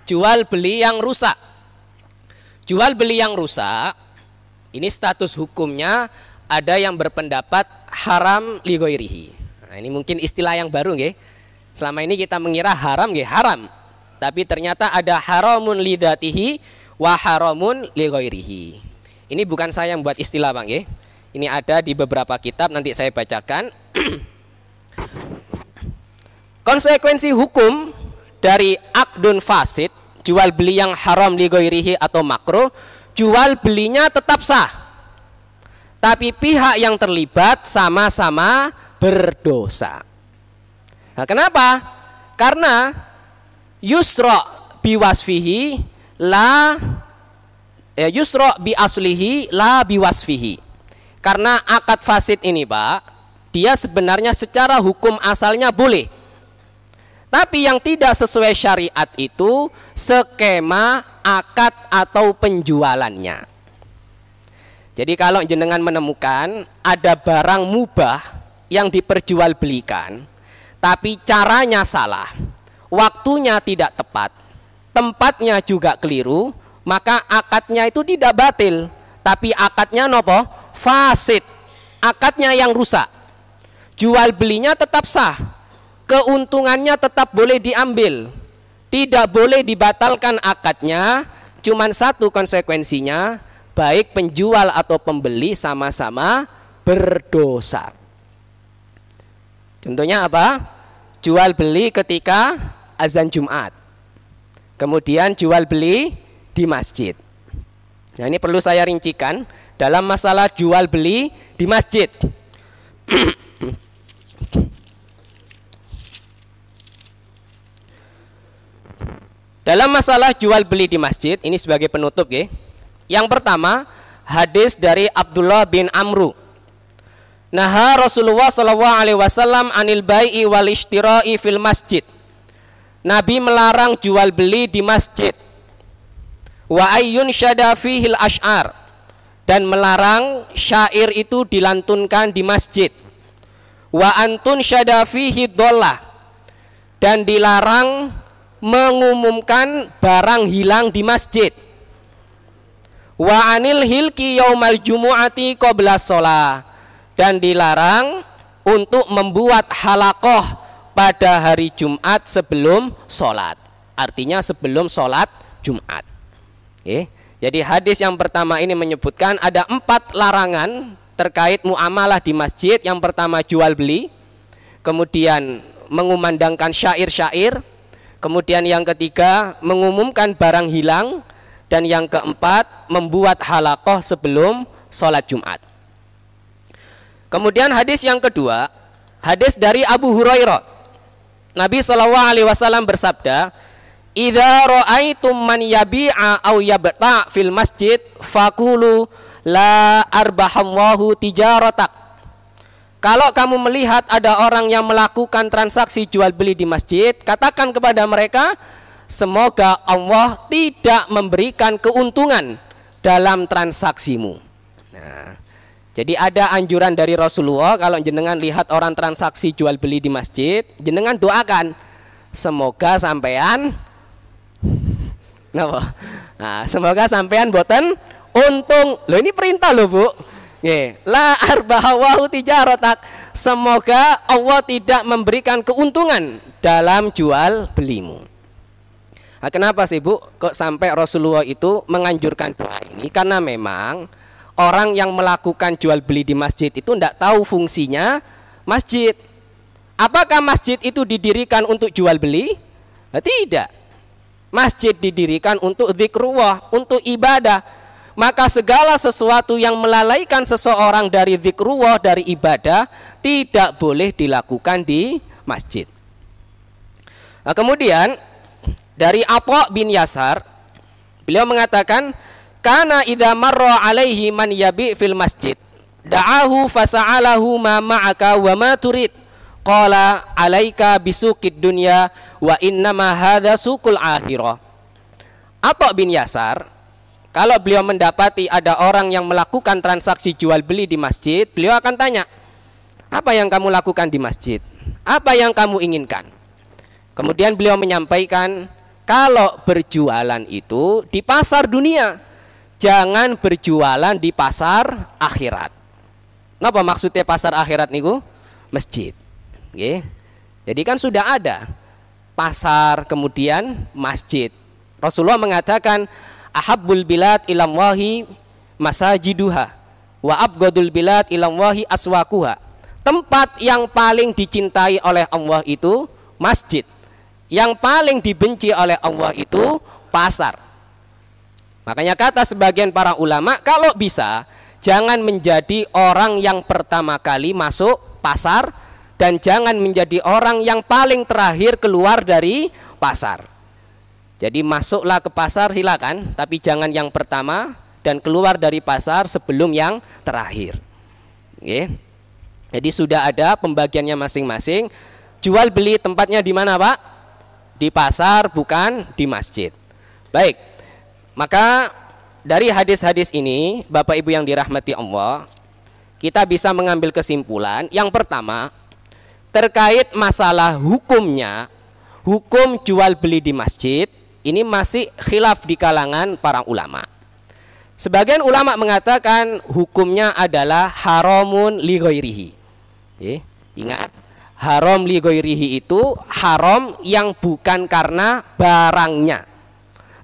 jual beli yang rusak. Jual beli yang rusak, ini status hukumnya ada yang berpendapat haram li ghairihi. Nah, ini mungkin istilah yang baru nggih. Selama ini kita mengira haram nggih, haram. Tapi ternyata ada haramun li dzatihi wa haramun li ghairihi. Ini bukan saya yang buat istilah, Bang nggih. Ini ada di beberapa kitab, nanti saya bacakan. Konsekuensi hukum dari akdun fasid, jual beli yang haram li ghairihi atau makruh, jual belinya tetap sah. Tapi pihak yang terlibat sama-sama berdosa. Nah, kenapa? Karena yusra biwasfihi la yusra bi aslihi la biwasfihi. Karena akad fasid ini, Pak, dia sebenarnya secara hukum asalnya boleh. Tapi yang tidak sesuai syariat itu skema akad atau penjualannya. Jadi kalau jenengan menemukan ada barang mubah yang diperjualbelikan, tapi caranya salah, waktunya tidak tepat, tempatnya juga keliru, maka akadnya itu tidak batil, tapi akadnya nopo? Fasid. Akadnya yang rusak. Jual belinya tetap sah, keuntungannya tetap boleh diambil, tidak boleh dibatalkan akadnya. Cuman satu konsekuensinya, baik penjual atau pembeli sama-sama berdosa. Contohnya apa? Jual beli ketika azan Jumat, kemudian jual beli di masjid. Nah, ini perlu saya rincikan dalam masalah jual beli di masjid. Dalam masalah jual beli di masjid, ini sebagai penutup ya. Yang pertama, hadis dari Abdullah bin Amru. Naha Rasulullah SAW anil bai'i wal ishtira'i fil masjid. Nabi melarang jual beli di masjid. Wa ayyun syada fihil ash'ar. Dan melarang syair itu dilantunkan di masjid. Wa antun syada fihi dhallah. Dan dilarang mengumumkan barang hilang di masjid. Wa anil hilki yaumal jumu'ati qabla sholah. Dan dilarang untuk membuat halakoh pada hari Jumat sebelum sholat. Artinya sebelum sholat Jumat. Jadi hadis yang pertama ini menyebutkan ada 4 larangan terkait muamalah di masjid. Yang pertama jual beli, kemudian mengumandangkan syair-syair, kemudian yang ketiga mengumumkan barang hilang, dan yang keempat membuat halakoh sebelum sholat Jumat. Kemudian hadis yang kedua, hadis dari Abu Hurairah. Nabi SAW bersabda, "Idza ra'aitum man yabi'a aw yabta' fil masjid faqulu la arbahallahu tijaratak." Kalau kamu melihat ada orang yang melakukan transaksi jual beli di masjid, katakan kepada mereka, semoga Allah tidak memberikan keuntungan dalam transaksimu. Nah, jadi ada anjuran dari Rasulullah, kalau jenengan lihat orang transaksi jual beli di masjid, jenengan doakan, semoga sampean napa? Nah, semoga sampean boten untung. Loh ini perintah loh, Bu. Nggih, la arbahawahu tijaratak. Semoga Allah tidak memberikan keuntungan dalam jual belimu. Nah, kenapa sih, Bu, kok sampai Rasulullah itu menganjurkan doa ini? Karena memang orang yang melakukan jual beli di masjid itu tidak tahu fungsinya masjid. Apakah masjid itu didirikan untuk jual beli? Nah, tidak. Masjid didirikan untuk zikrullah, untuk ibadah. Maka segala sesuatu yang melalaikan seseorang dari zikrullah, dari ibadah, tidak boleh dilakukan di masjid. Nah, kemudian dari Atha bin Yasar, beliau mengatakan, kana idza marra alaihi man yabi fil masjid, da'ahu fasa'alahu ma ma'aka wa ma turid. Qala alaika bisuqid dunya wa innama hadza suqul akhirah. Atha bin Yasar, kalau beliau mendapati ada orang yang melakukan transaksi jual beli di masjid, beliau akan tanya, apa yang kamu lakukan di masjid? Apa yang kamu inginkan? Kemudian beliau menyampaikan, kalau berjualan itu di pasar dunia, jangan berjualan di pasar akhirat. Napa maksudnya pasar akhirat niku? Masjid. Oke. Jadi kan sudah ada pasar kemudian masjid. Rasulullah mengatakan, ahabbul bilad ilallahi masajiduha wa abghadul bilad ilallahi aswaquha. Tempat yang paling dicintai oleh Allah itu masjid. Yang paling dibenci oleh Allah itu pasar. Makanya kata sebagian para ulama, kalau bisa jangan menjadi orang yang pertama kali masuk pasar dan jangan menjadi orang yang paling terakhir keluar dari pasar. Jadi masuklah ke pasar silakan, tapi jangan yang pertama dan keluar dari pasar sebelum yang terakhir. Oke. Jadi sudah ada pembagiannya masing-masing. Jual beli tempatnya di mana, Pak? Di pasar, bukan di masjid. Baik. Maka dari hadis-hadis ini, Bapak Ibu yang dirahmati Allah, kita bisa mengambil kesimpulan. Yang pertama, terkait masalah hukumnya, hukum jual beli di masjid, ini masih khilaf di kalangan para ulama. Sebagian ulama mengatakan hukumnya adalah haramun li ghairihi. Ingat, haram li ghairihi itu haram yang bukan karena barangnya,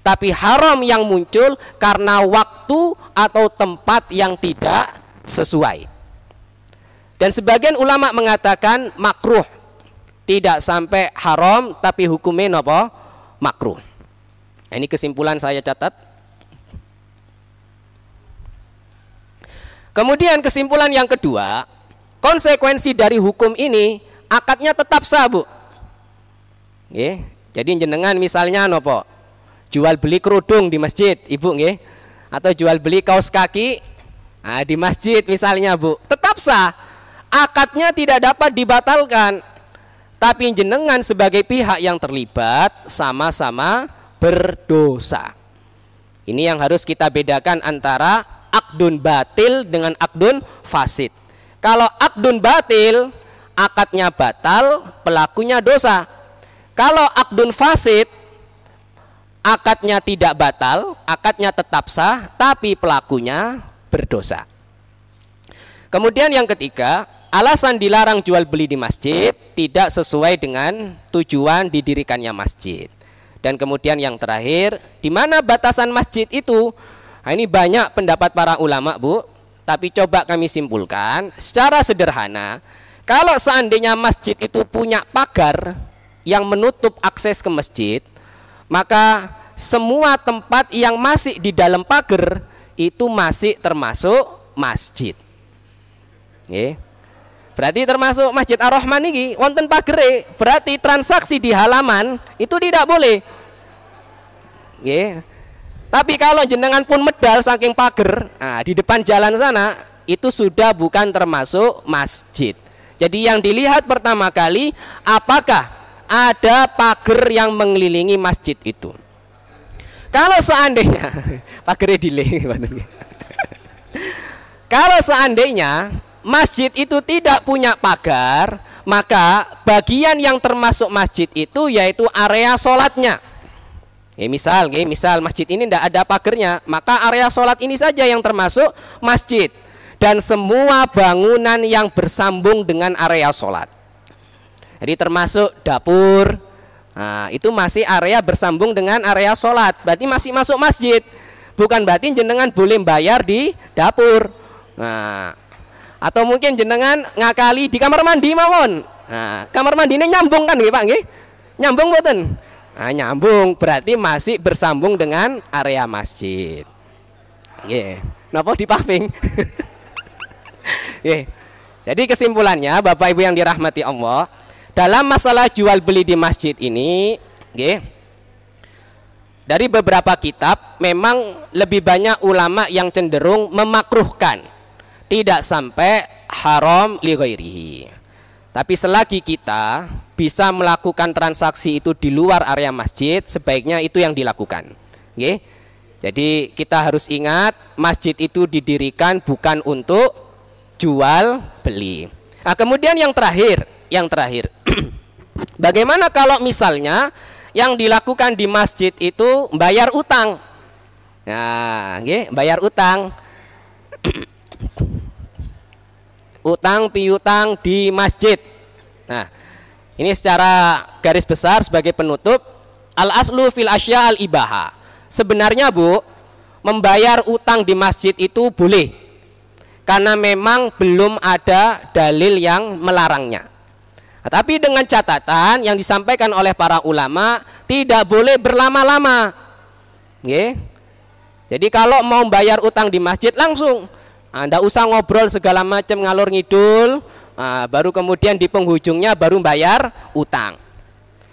tapi haram yang muncul karena waktu atau tempat yang tidak sesuai. Dan sebagian ulama mengatakan makruh, tidak sampai haram tapi hukumnya apa? Makruh. Nah, ini kesimpulan saya catat. Kemudian kesimpulan yang kedua, konsekuensi dari hukum ini akadnya tetap sah, Bu. Jadi jenengan misalnya nopo jual beli kerudung di masjid, Ibu nggih, atau jual beli kaos kaki di masjid misalnya, Bu, tetap sah. Akadnya tidak dapat dibatalkan, tapi jenengan sebagai pihak yang terlibat sama-sama berdosa. Ini yang harus kita bedakan antara akdun batil dengan akdun fasid. Kalau akdun batil, akadnya batal, pelakunya dosa. Kalau akdun fasid, akadnya tidak batal, akadnya tetap sah, tapi pelakunya berdosa. Kemudian yang ketiga, alasan dilarang jual beli di masjid tidak sesuai dengan tujuan didirikannya masjid. Dan kemudian yang terakhir, di mana batasan masjid itu? Nah, ini banyak pendapat para ulama, Bu. Tapi coba kami simpulkan secara sederhana. Kalau seandainya masjid itu punya pagar yang menutup akses ke masjid, maka semua tempat yang masih di dalam pagar itu masih termasuk masjid. Berarti termasuk Masjid Ar-Rahman ini wonten pagere, berarti transaksi di halaman itu tidak boleh. Tapi kalau jenengan pun medal saking pagar, di depan jalan sana itu sudah bukan termasuk masjid. Jadi yang dilihat pertama kali, apakah ada pagar yang mengelilingi masjid itu. Kalau seandainya pagarnya delay, kalau seandainya masjid itu tidak punya pagar, maka bagian yang termasuk masjid itu yaitu area sholatnya. Misal masjid ini tidak ada pagernya, maka area sholat ini saja yang termasuk masjid, dan semua bangunan yang bersambung dengan area sholat. Jadi termasuk dapur, nah, itu masih area bersambung dengan area sholat, berarti masih masuk masjid. Bukan berarti jenengan boleh bayar di dapur. Nah, atau mungkin jenengan ngakali di kamar mandi mawon. Nah, kamar mandi ini nyambung kan nggih Pak nggih? Nyambung mboten? Nah, nyambung berarti masih bersambung dengan area masjid. Nggih. Napa dipaving? Nggih. Jadi kesimpulannya Bapak Ibu yang dirahmati Allah, dalam masalah jual beli di masjid ini, nggih, dari beberapa kitab memang lebih banyak ulama yang cenderung memakruhkan, tidak sampai haram li ghairihi. Tapi selagi kita bisa melakukan transaksi itu di luar area masjid, sebaiknya itu yang dilakukan. Oke? Jadi kita harus ingat, masjid itu didirikan bukan untuk jual beli. Nah, kemudian yang terakhir, bagaimana kalau misalnya yang dilakukan di masjid itu bayar utang? Nah, oke, bayar utang. Utang piutang di masjid. Nah, ini secara garis besar sebagai penutup, al aslu fil asya al ibaha. Sebenarnya Bu, membayar utang di masjid itu boleh, karena memang belum ada dalil yang melarangnya. Nah, tapi dengan catatan yang disampaikan oleh para ulama, tidak boleh berlama-lama. Oke? Jadi kalau mau bayar utang di masjid langsung, Anda usah ngobrol segala macam ngalor ngidul, baru kemudian di penghujungnya baru bayar utang.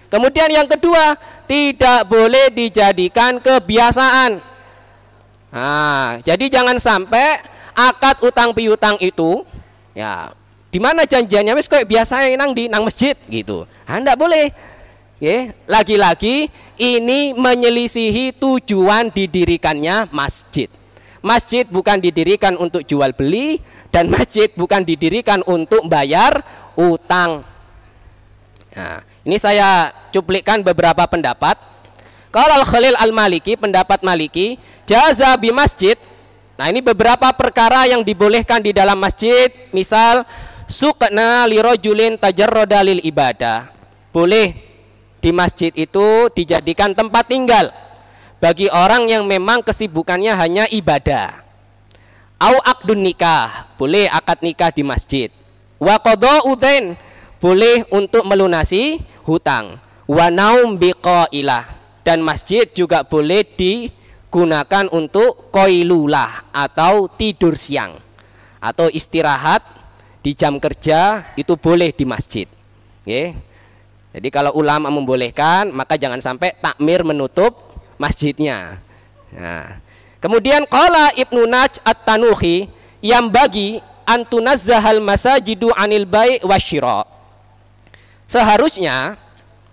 Kemudian yang kedua, tidak boleh dijadikan kebiasaan. Jadi jangan sampai akad utang piutang itu, ya, di mana janjiannya wis kayak biasa nang masjid gitu. Enggak boleh. Lagi-lagi ini menyelisihi tujuan didirikannya masjid. Masjid bukan didirikan untuk jual beli, dan masjid bukan didirikan untuk bayar utang. Nah, ini saya cuplikkan beberapa pendapat. Kalau Al-Khalil Al-Maliki, pendapat Maliki, jaza bi masjid. Nah, ini beberapa perkara yang dibolehkan di dalam masjid. Misal, sukna li rajulin tajarrada lil ibadah. Boleh di masjid itu dijadikan tempat tinggal bagi orang yang memang kesibukannya hanya ibadah. Au akdun nikah, boleh akad nikah di masjid. Wa qada'u dain, boleh untuk melunasi hutang. Wa naum biqailah, dan masjid juga boleh digunakan untuk qailulah atau tidur siang atau istirahat di jam kerja, itu boleh di masjid. Jadi kalau ulama membolehkan, maka jangan sampai takmir menutup masjidnya. Nah, kemudian qala Ibnu Naj At-Tanuhi, yang bagi antunazzahal masajidu anil bai' wasyira. Seharusnya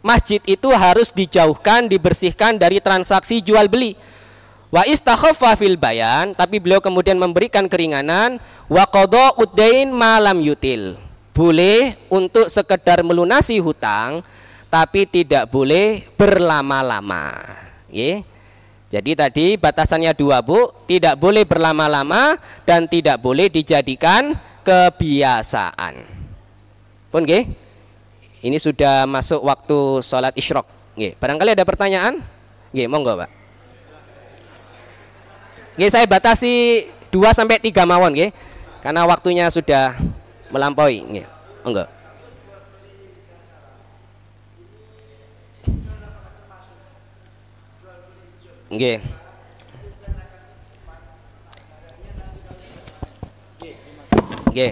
masjid itu harus dijauhkan, dibersihkan dari transaksi jual beli. Wa istakhaffa fil bayan, tapi beliau kemudian memberikan keringanan, wa qada'ud dain ma lam yutil. Boleh untuk sekedar melunasi hutang, tapi tidak boleh berlama-lama. Jadi tadi batasannya dua Bu, tidak boleh berlama-lama dan tidak boleh dijadikan kebiasaan. Pun ini sudah masuk waktu sholat isyraq. Barangkali ada pertanyaan? Monggo Pak. Saya batasi 2-3 mawon, karena waktunya sudah melampaui. Monggo. Nggih. Nggih.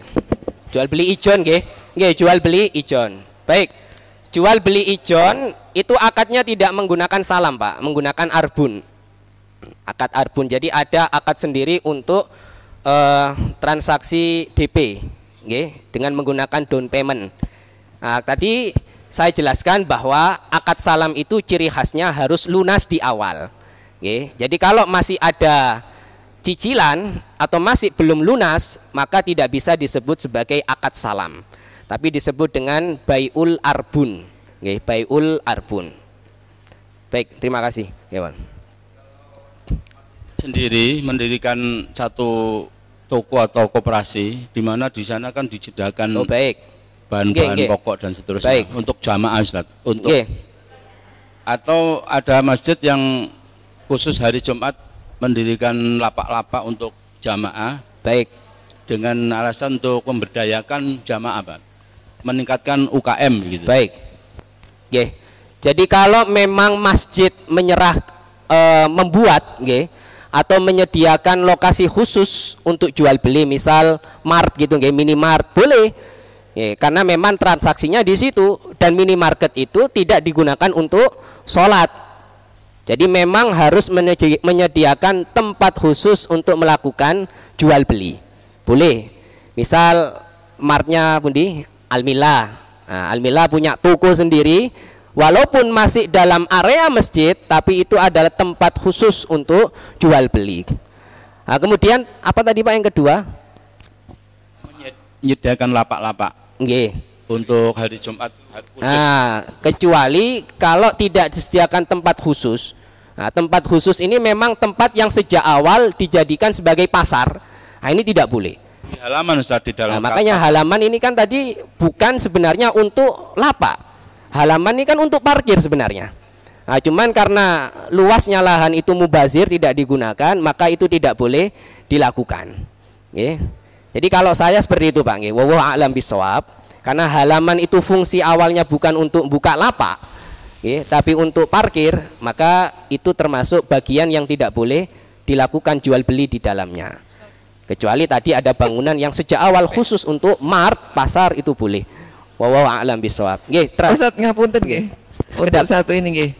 Jual beli ijon nggih. Nggih, jual beli ijon. Baik. Jual beli ijon itu akadnya tidak menggunakan salam, Pak, menggunakan arbun. Akad arbun. Jadi ada akad sendiri untuk transaksi DP, nggih, dengan menggunakan down payment. Nah, tadi saya jelaskan bahwa akad salam itu ciri khasnya harus lunas di awal. Jadi kalau masih ada cicilan atau masih belum lunas, maka tidak bisa disebut sebagai akad salam. tapi disebut dengan bai'ul arbun. Nggih, bai'ul arbun. Baik, terima kasih, kawan. Sendiri mendirikan satu toko atau koperasi di mana di sana kan disediakan bahan-bahan pokok dan seterusnya untuk jamaah, Ustaz. Untuk atau ada masjid yang khusus hari Jumat mendirikan lapak-lapak untuk jamaah. Baik. Dengan alasan untuk memberdayakan jamaah, Pak. Meningkatkan UKM gitu. Baik. Oke. Jadi kalau memang masjid menyerah membuat atau menyediakan lokasi khusus untuk jual beli, misal mart gitu minimart, boleh. Karena memang transaksinya di situ, dan minimarket itu tidak digunakan untuk sholat. Jadi memang harus menyediakan tempat khusus untuk melakukan jual beli. Boleh. Misal martnya pundi? Almila. Nah, Almila punya toko sendiri, walaupun masih dalam area masjid, tapi itu adalah tempat khusus untuk jual beli. Nah, kemudian apa tadi Pak yang kedua? Menyediakan lapak-lapak. Nggih. Untuk hari Jumat. Nah, kecuali kalau tidak disediakan tempat khusus. Nah, tempat khusus ini memang tempat yang sejak awal dijadikan sebagai pasar. Nah, ini tidak boleh. Di halaman, Ustaz, di dalam. Nah, makanya halaman ini kan tadi bukan sebenarnya untuk lapak. Halaman ini kan untuk parkir sebenarnya. Nah, cuman karena luasnya lahan itu mubazir, tidak digunakan, maka itu tidak boleh dilakukan. Jadi kalau saya seperti itu, Pak. Wallahu a'lam bishawab. Karena halaman itu fungsi awalnya bukan untuk buka lapak, tapi untuk parkir, maka itu termasuk bagian yang tidak boleh dilakukan jual beli di dalamnya. Kecuali tadi ada bangunan yang sejak awal khusus untuk mart, pasar, itu boleh. Wallahu a'lam bishawab. Ustaz ngapunten nggih. Untuk satu ini nggih.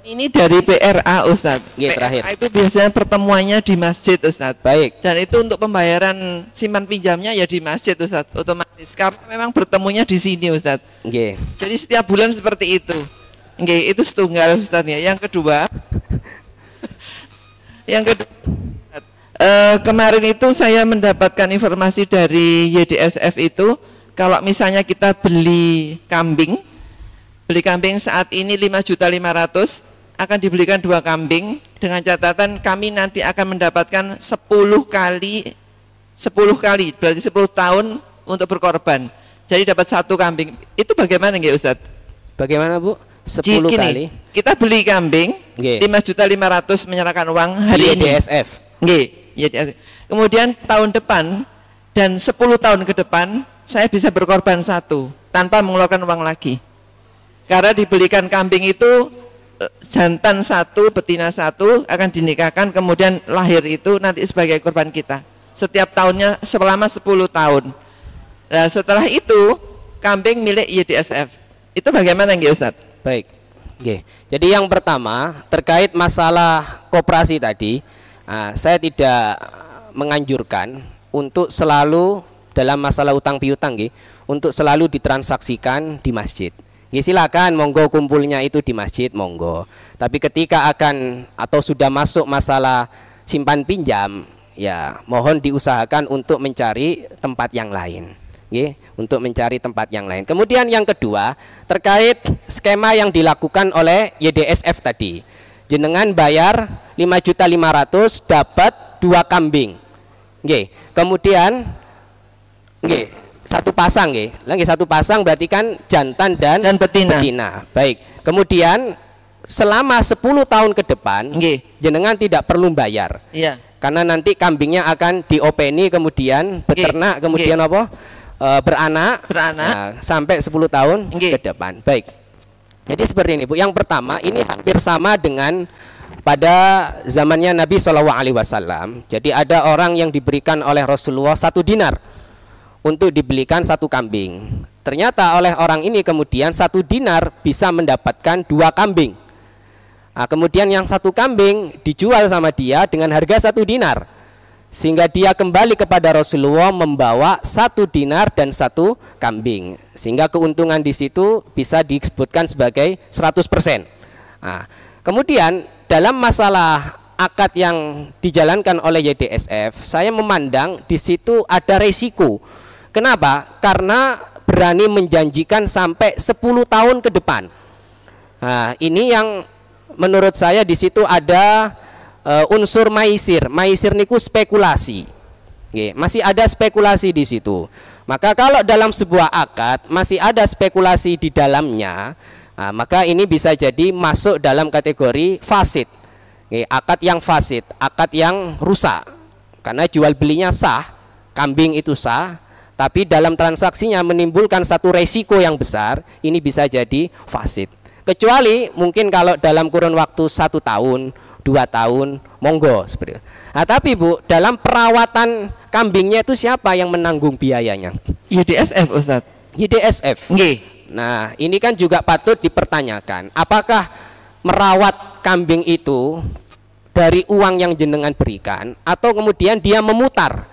Ini dari PRA, Ustaz. Terakhir. PRA itu biasanya pertemuannya di masjid, Ustaz. Baik. Dan itu untuk pembayaran simpan pinjamnya ya di masjid, Ustaz. Otomatis karena memang bertemunya di sini, Ustaz. Jadi setiap bulan seperti itu. Itu setunggal, Ustaz ya. Yang kedua, kemarin itu saya mendapatkan informasi dari YDSF itu, kalau misalnya kita beli kambing saat ini 5.500.000, akan dibelikan 2 kambing dengan catatan kami nanti akan mendapatkan 10 kali berarti 10 tahun untuk berkorban. Jadi dapat 1 kambing. Itu bagaimana nggih, Ustaz? Bagaimana, Bu? 10 kali. Kita beli kambing 5.500.000 menyerahkan uang hari ini. YDSF. YDSF. Kemudian tahun depan dan 10 tahun ke depan saya bisa berkorban 1 tanpa mengeluarkan uang lagi. Karena dibelikan kambing itu jantan 1, betina 1 akan dinikahkan, kemudian lahir itu nanti sebagai korban kita. Setiap tahunnya selama 10 tahun. Nah, setelah itu kambing milik YDSF. Itu bagaimana nggih, Ustaz? Baik. Jadi yang pertama terkait masalah koperasi tadi, saya tidak menganjurkan untuk selalu dalam masalah utang piutang untuk selalu ditransaksikan di masjid. Silakan, monggo kumpulnya itu di masjid, monggo. Tapi ketika akan atau sudah masuk masalah simpan pinjam, ya mohon diusahakan untuk mencari tempat yang lain. Untuk mencari tempat yang lain. Kemudian yang kedua, terkait skema yang dilakukan oleh YDSF tadi. Jenengan bayar 5.500.000 dapat 2 kambing. Kemudian satu pasang lagi satu pasang berarti kan jantan dan betina. Baik. Kemudian selama 10 tahun ke depan jenengan tidak perlu bayar. Iya. Karena nanti kambingnya akan diopeni, kemudian beternak, kemudian beranak sampai 10 tahun ke depan. Baik. Jadi seperti ini, Bu. Yang pertama, ini hampir sama dengan pada zamannya Nabi SAW. Jadi ada orang yang diberikan oleh Rasulullah 1 dinar untuk dibelikan 1 kambing. Ternyata oleh orang ini kemudian 1 dinar bisa mendapatkan 2 kambing. Kemudian yang 1 kambing dijual sama dia dengan harga 1 dinar. Sehingga dia kembali kepada Rasulullah membawa 1 dinar dan 1 kambing. Sehingga keuntungan di situ bisa disebutkan sebagai 100%. Kemudian dalam masalah akad yang dijalankan oleh YDSF, saya memandang di situ ada resiko. Kenapa? Karena berani menjanjikan sampai 10 tahun ke depan. Nah, ini yang menurut saya di situ ada unsur maisir. Maisir niku spekulasi. Masih ada spekulasi di situ. Maka kalau dalam sebuah akad masih ada spekulasi di dalamnya, nah, maka ini bisa jadi masuk dalam kategori fasid. Akad yang fasid, akad yang rusak. Karena jual belinya sah, kambing itu sah, tapi dalam transaksinya menimbulkan satu resiko yang besar, ini bisa jadi fasid. Kecuali mungkin kalau dalam kurun waktu 1 tahun, 2 tahun, monggo seperti itu. Nah, tapi Bu, dalam perawatan kambingnya itu siapa yang menanggung biayanya? YDSF, Ustadz. YDSF. Nggih. Nah, ini kan juga patut dipertanyakan. Apakah merawat kambing itu dari uang yang jenengan berikan, atau kemudian dia memutar?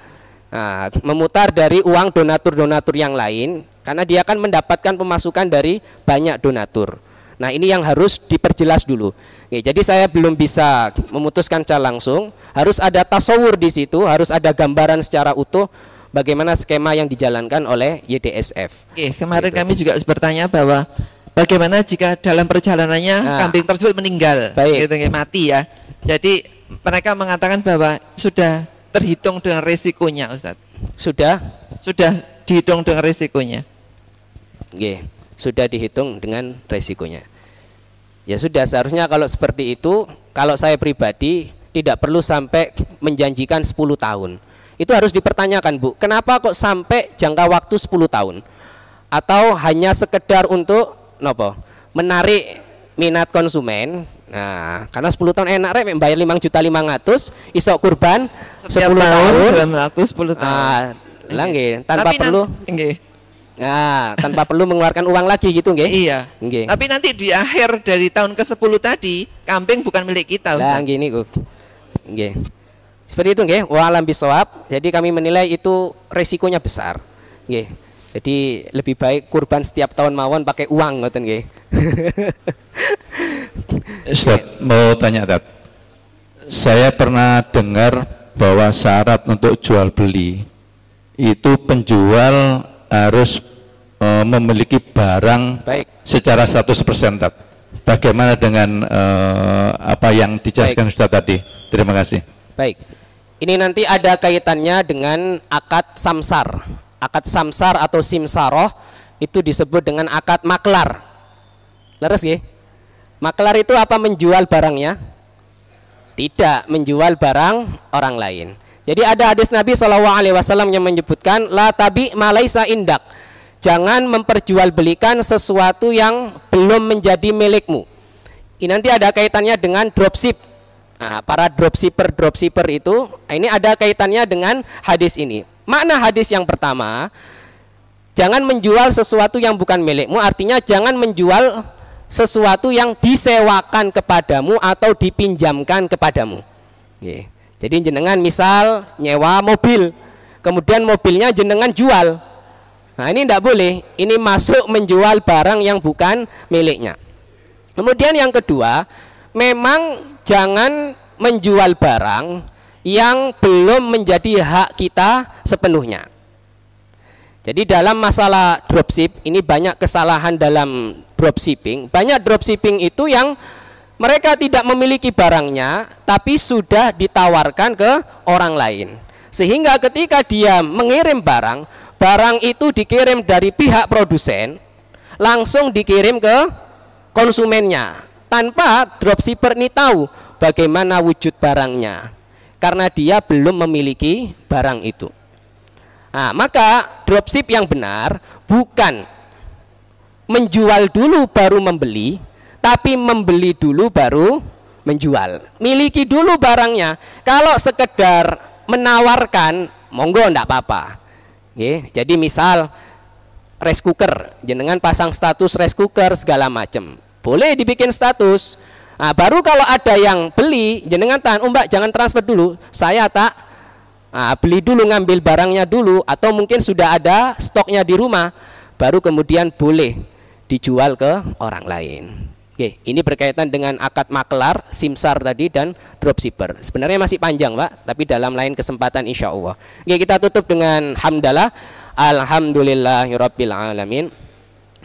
Nah, memutar dari uang donatur-donatur yang lain, karena dia akan mendapatkan pemasukan dari banyak donatur. Nah, ini yang harus diperjelas dulu. Jadi saya belum bisa memutuskan secara langsung, harus ada tasawur di situ, harus ada gambaran secara utuh bagaimana skema yang dijalankan oleh YDSF. Kemarin gitu. Kami juga bertanya bahwa bagaimana jika dalam perjalanannya kambing tersebut meninggal, gitu, mati ya. Jadi mereka mengatakan bahwa sudah terhitung dengan resikonya, Ustadz. Sudah dihitung dengan resikonya. Sudah dihitung dengan resikonya. Ya sudah, seharusnya kalau seperti itu, kalau saya pribadi tidak perlu sampai menjanjikan 10 tahun. Itu harus dipertanyakan, Bu. Kenapa kok sampai jangka waktu 10 tahun? Atau hanya sekedar untuk menarik minat konsumen. Nah, karena 10 tahun enak rek bayar 5.500.000 isok kurban 10 tahun dalam waktu 10 tahun. Tanpa perlu Nah, tanpa perlu mengeluarkan uang lagi gitu, nggih? Iya. Nggih. Tapi nanti di akhir dari tahun ke-10 tadi, kambing bukan milik kita, Ustaz. Lah, gini, nggih. Seperti itu, nggih. Wa alam bisawab. Jadi kami menilai itu resikonya besar. Nggih. Jadi lebih baik kurban setiap tahun mawon pakai uang, ngoten nggih. Ustaz, mau tanya, Ustaz. Saya pernah dengar bahwa syarat untuk jual beli itu penjual harus memiliki barang secara 100%. Bagaimana dengan apa yang dijelaskan Ustaz tadi? Terima kasih. Baik. Ini nanti ada kaitannya dengan akad samsar. Akad samsar atau simsaroh itu disebut dengan akad maklar. Leres ya? Maklar itu apa? Menjual barangnya? Tidak, menjual barang orang lain. Jadi ada hadis Nabi SAW yang menyebutkan la tabi ma laisa indak. Jangan memperjualbelikan sesuatu yang belum menjadi milikmu. Ini nanti ada kaitannya dengan dropship. Nah, para dropshipper itu, ini ada kaitannya dengan hadis ini. Makna hadis yang pertama, jangan menjual sesuatu yang bukan milikmu, artinya jangan menjual sesuatu yang disewakan kepadamu atau dipinjamkan kepadamu. Jadi jenengan misal nyewa mobil, kemudian mobilnya jenengan jual. Nah, ini tidak boleh, ini masuk menjual barang yang bukan miliknya. Kemudian yang kedua, memang jangan menjual barang yang belum menjadi hak kita sepenuhnya. Jadi dalam masalah dropship, ini banyak kesalahan dalam dropshipping. Banyak dropshipping itu yang mereka tidak memiliki barangnya, tapi sudah ditawarkan ke orang lain. Sehingga ketika dia mengirim barang, barang itu dikirim dari pihak produsen, langsung dikirim ke konsumennya, tanpa dropshipper ini tahu bagaimana wujud barangnya, karena dia belum memiliki barang itu. Nah, maka dropship yang benar bukan menjual dulu baru membeli, tapi membeli dulu baru menjual. Miliki dulu barangnya. Kalau sekedar menawarkan, monggo enggak apa-apa. Jadi misal rice cooker, jenengan pasang status rice cooker segala macam, boleh dibikin status. Nah, baru kalau ada yang beli, jenengan tahan, Mbak jangan transfer dulu, saya tak beli dulu, ngambil barangnya dulu, atau mungkin sudah ada stoknya di rumah, baru kemudian boleh dijual ke orang lain. Oke, ini berkaitan dengan akad maklar, simsar tadi, dan dropshipper. Sebenarnya masih panjang, Pak, tapi dalam lain kesempatan insya Allah. Oke, kita tutup dengan hamdalah. Alhamdulillahirabbil alamin.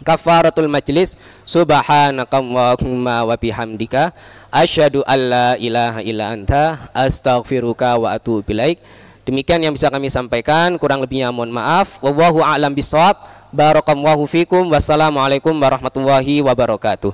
Kafaratul majlis, subhanakallahumma wa bihamdika asyhadu alla ilaha illa anta astaghfiruka wa atubu ilaik. Demikian yang bisa kami sampaikan, kurang lebihnya mohon maaf. Wallahu a'lam bishawab. Barakallahu fikum. Wassalamualaikum warahmatullahi wabarakatuh.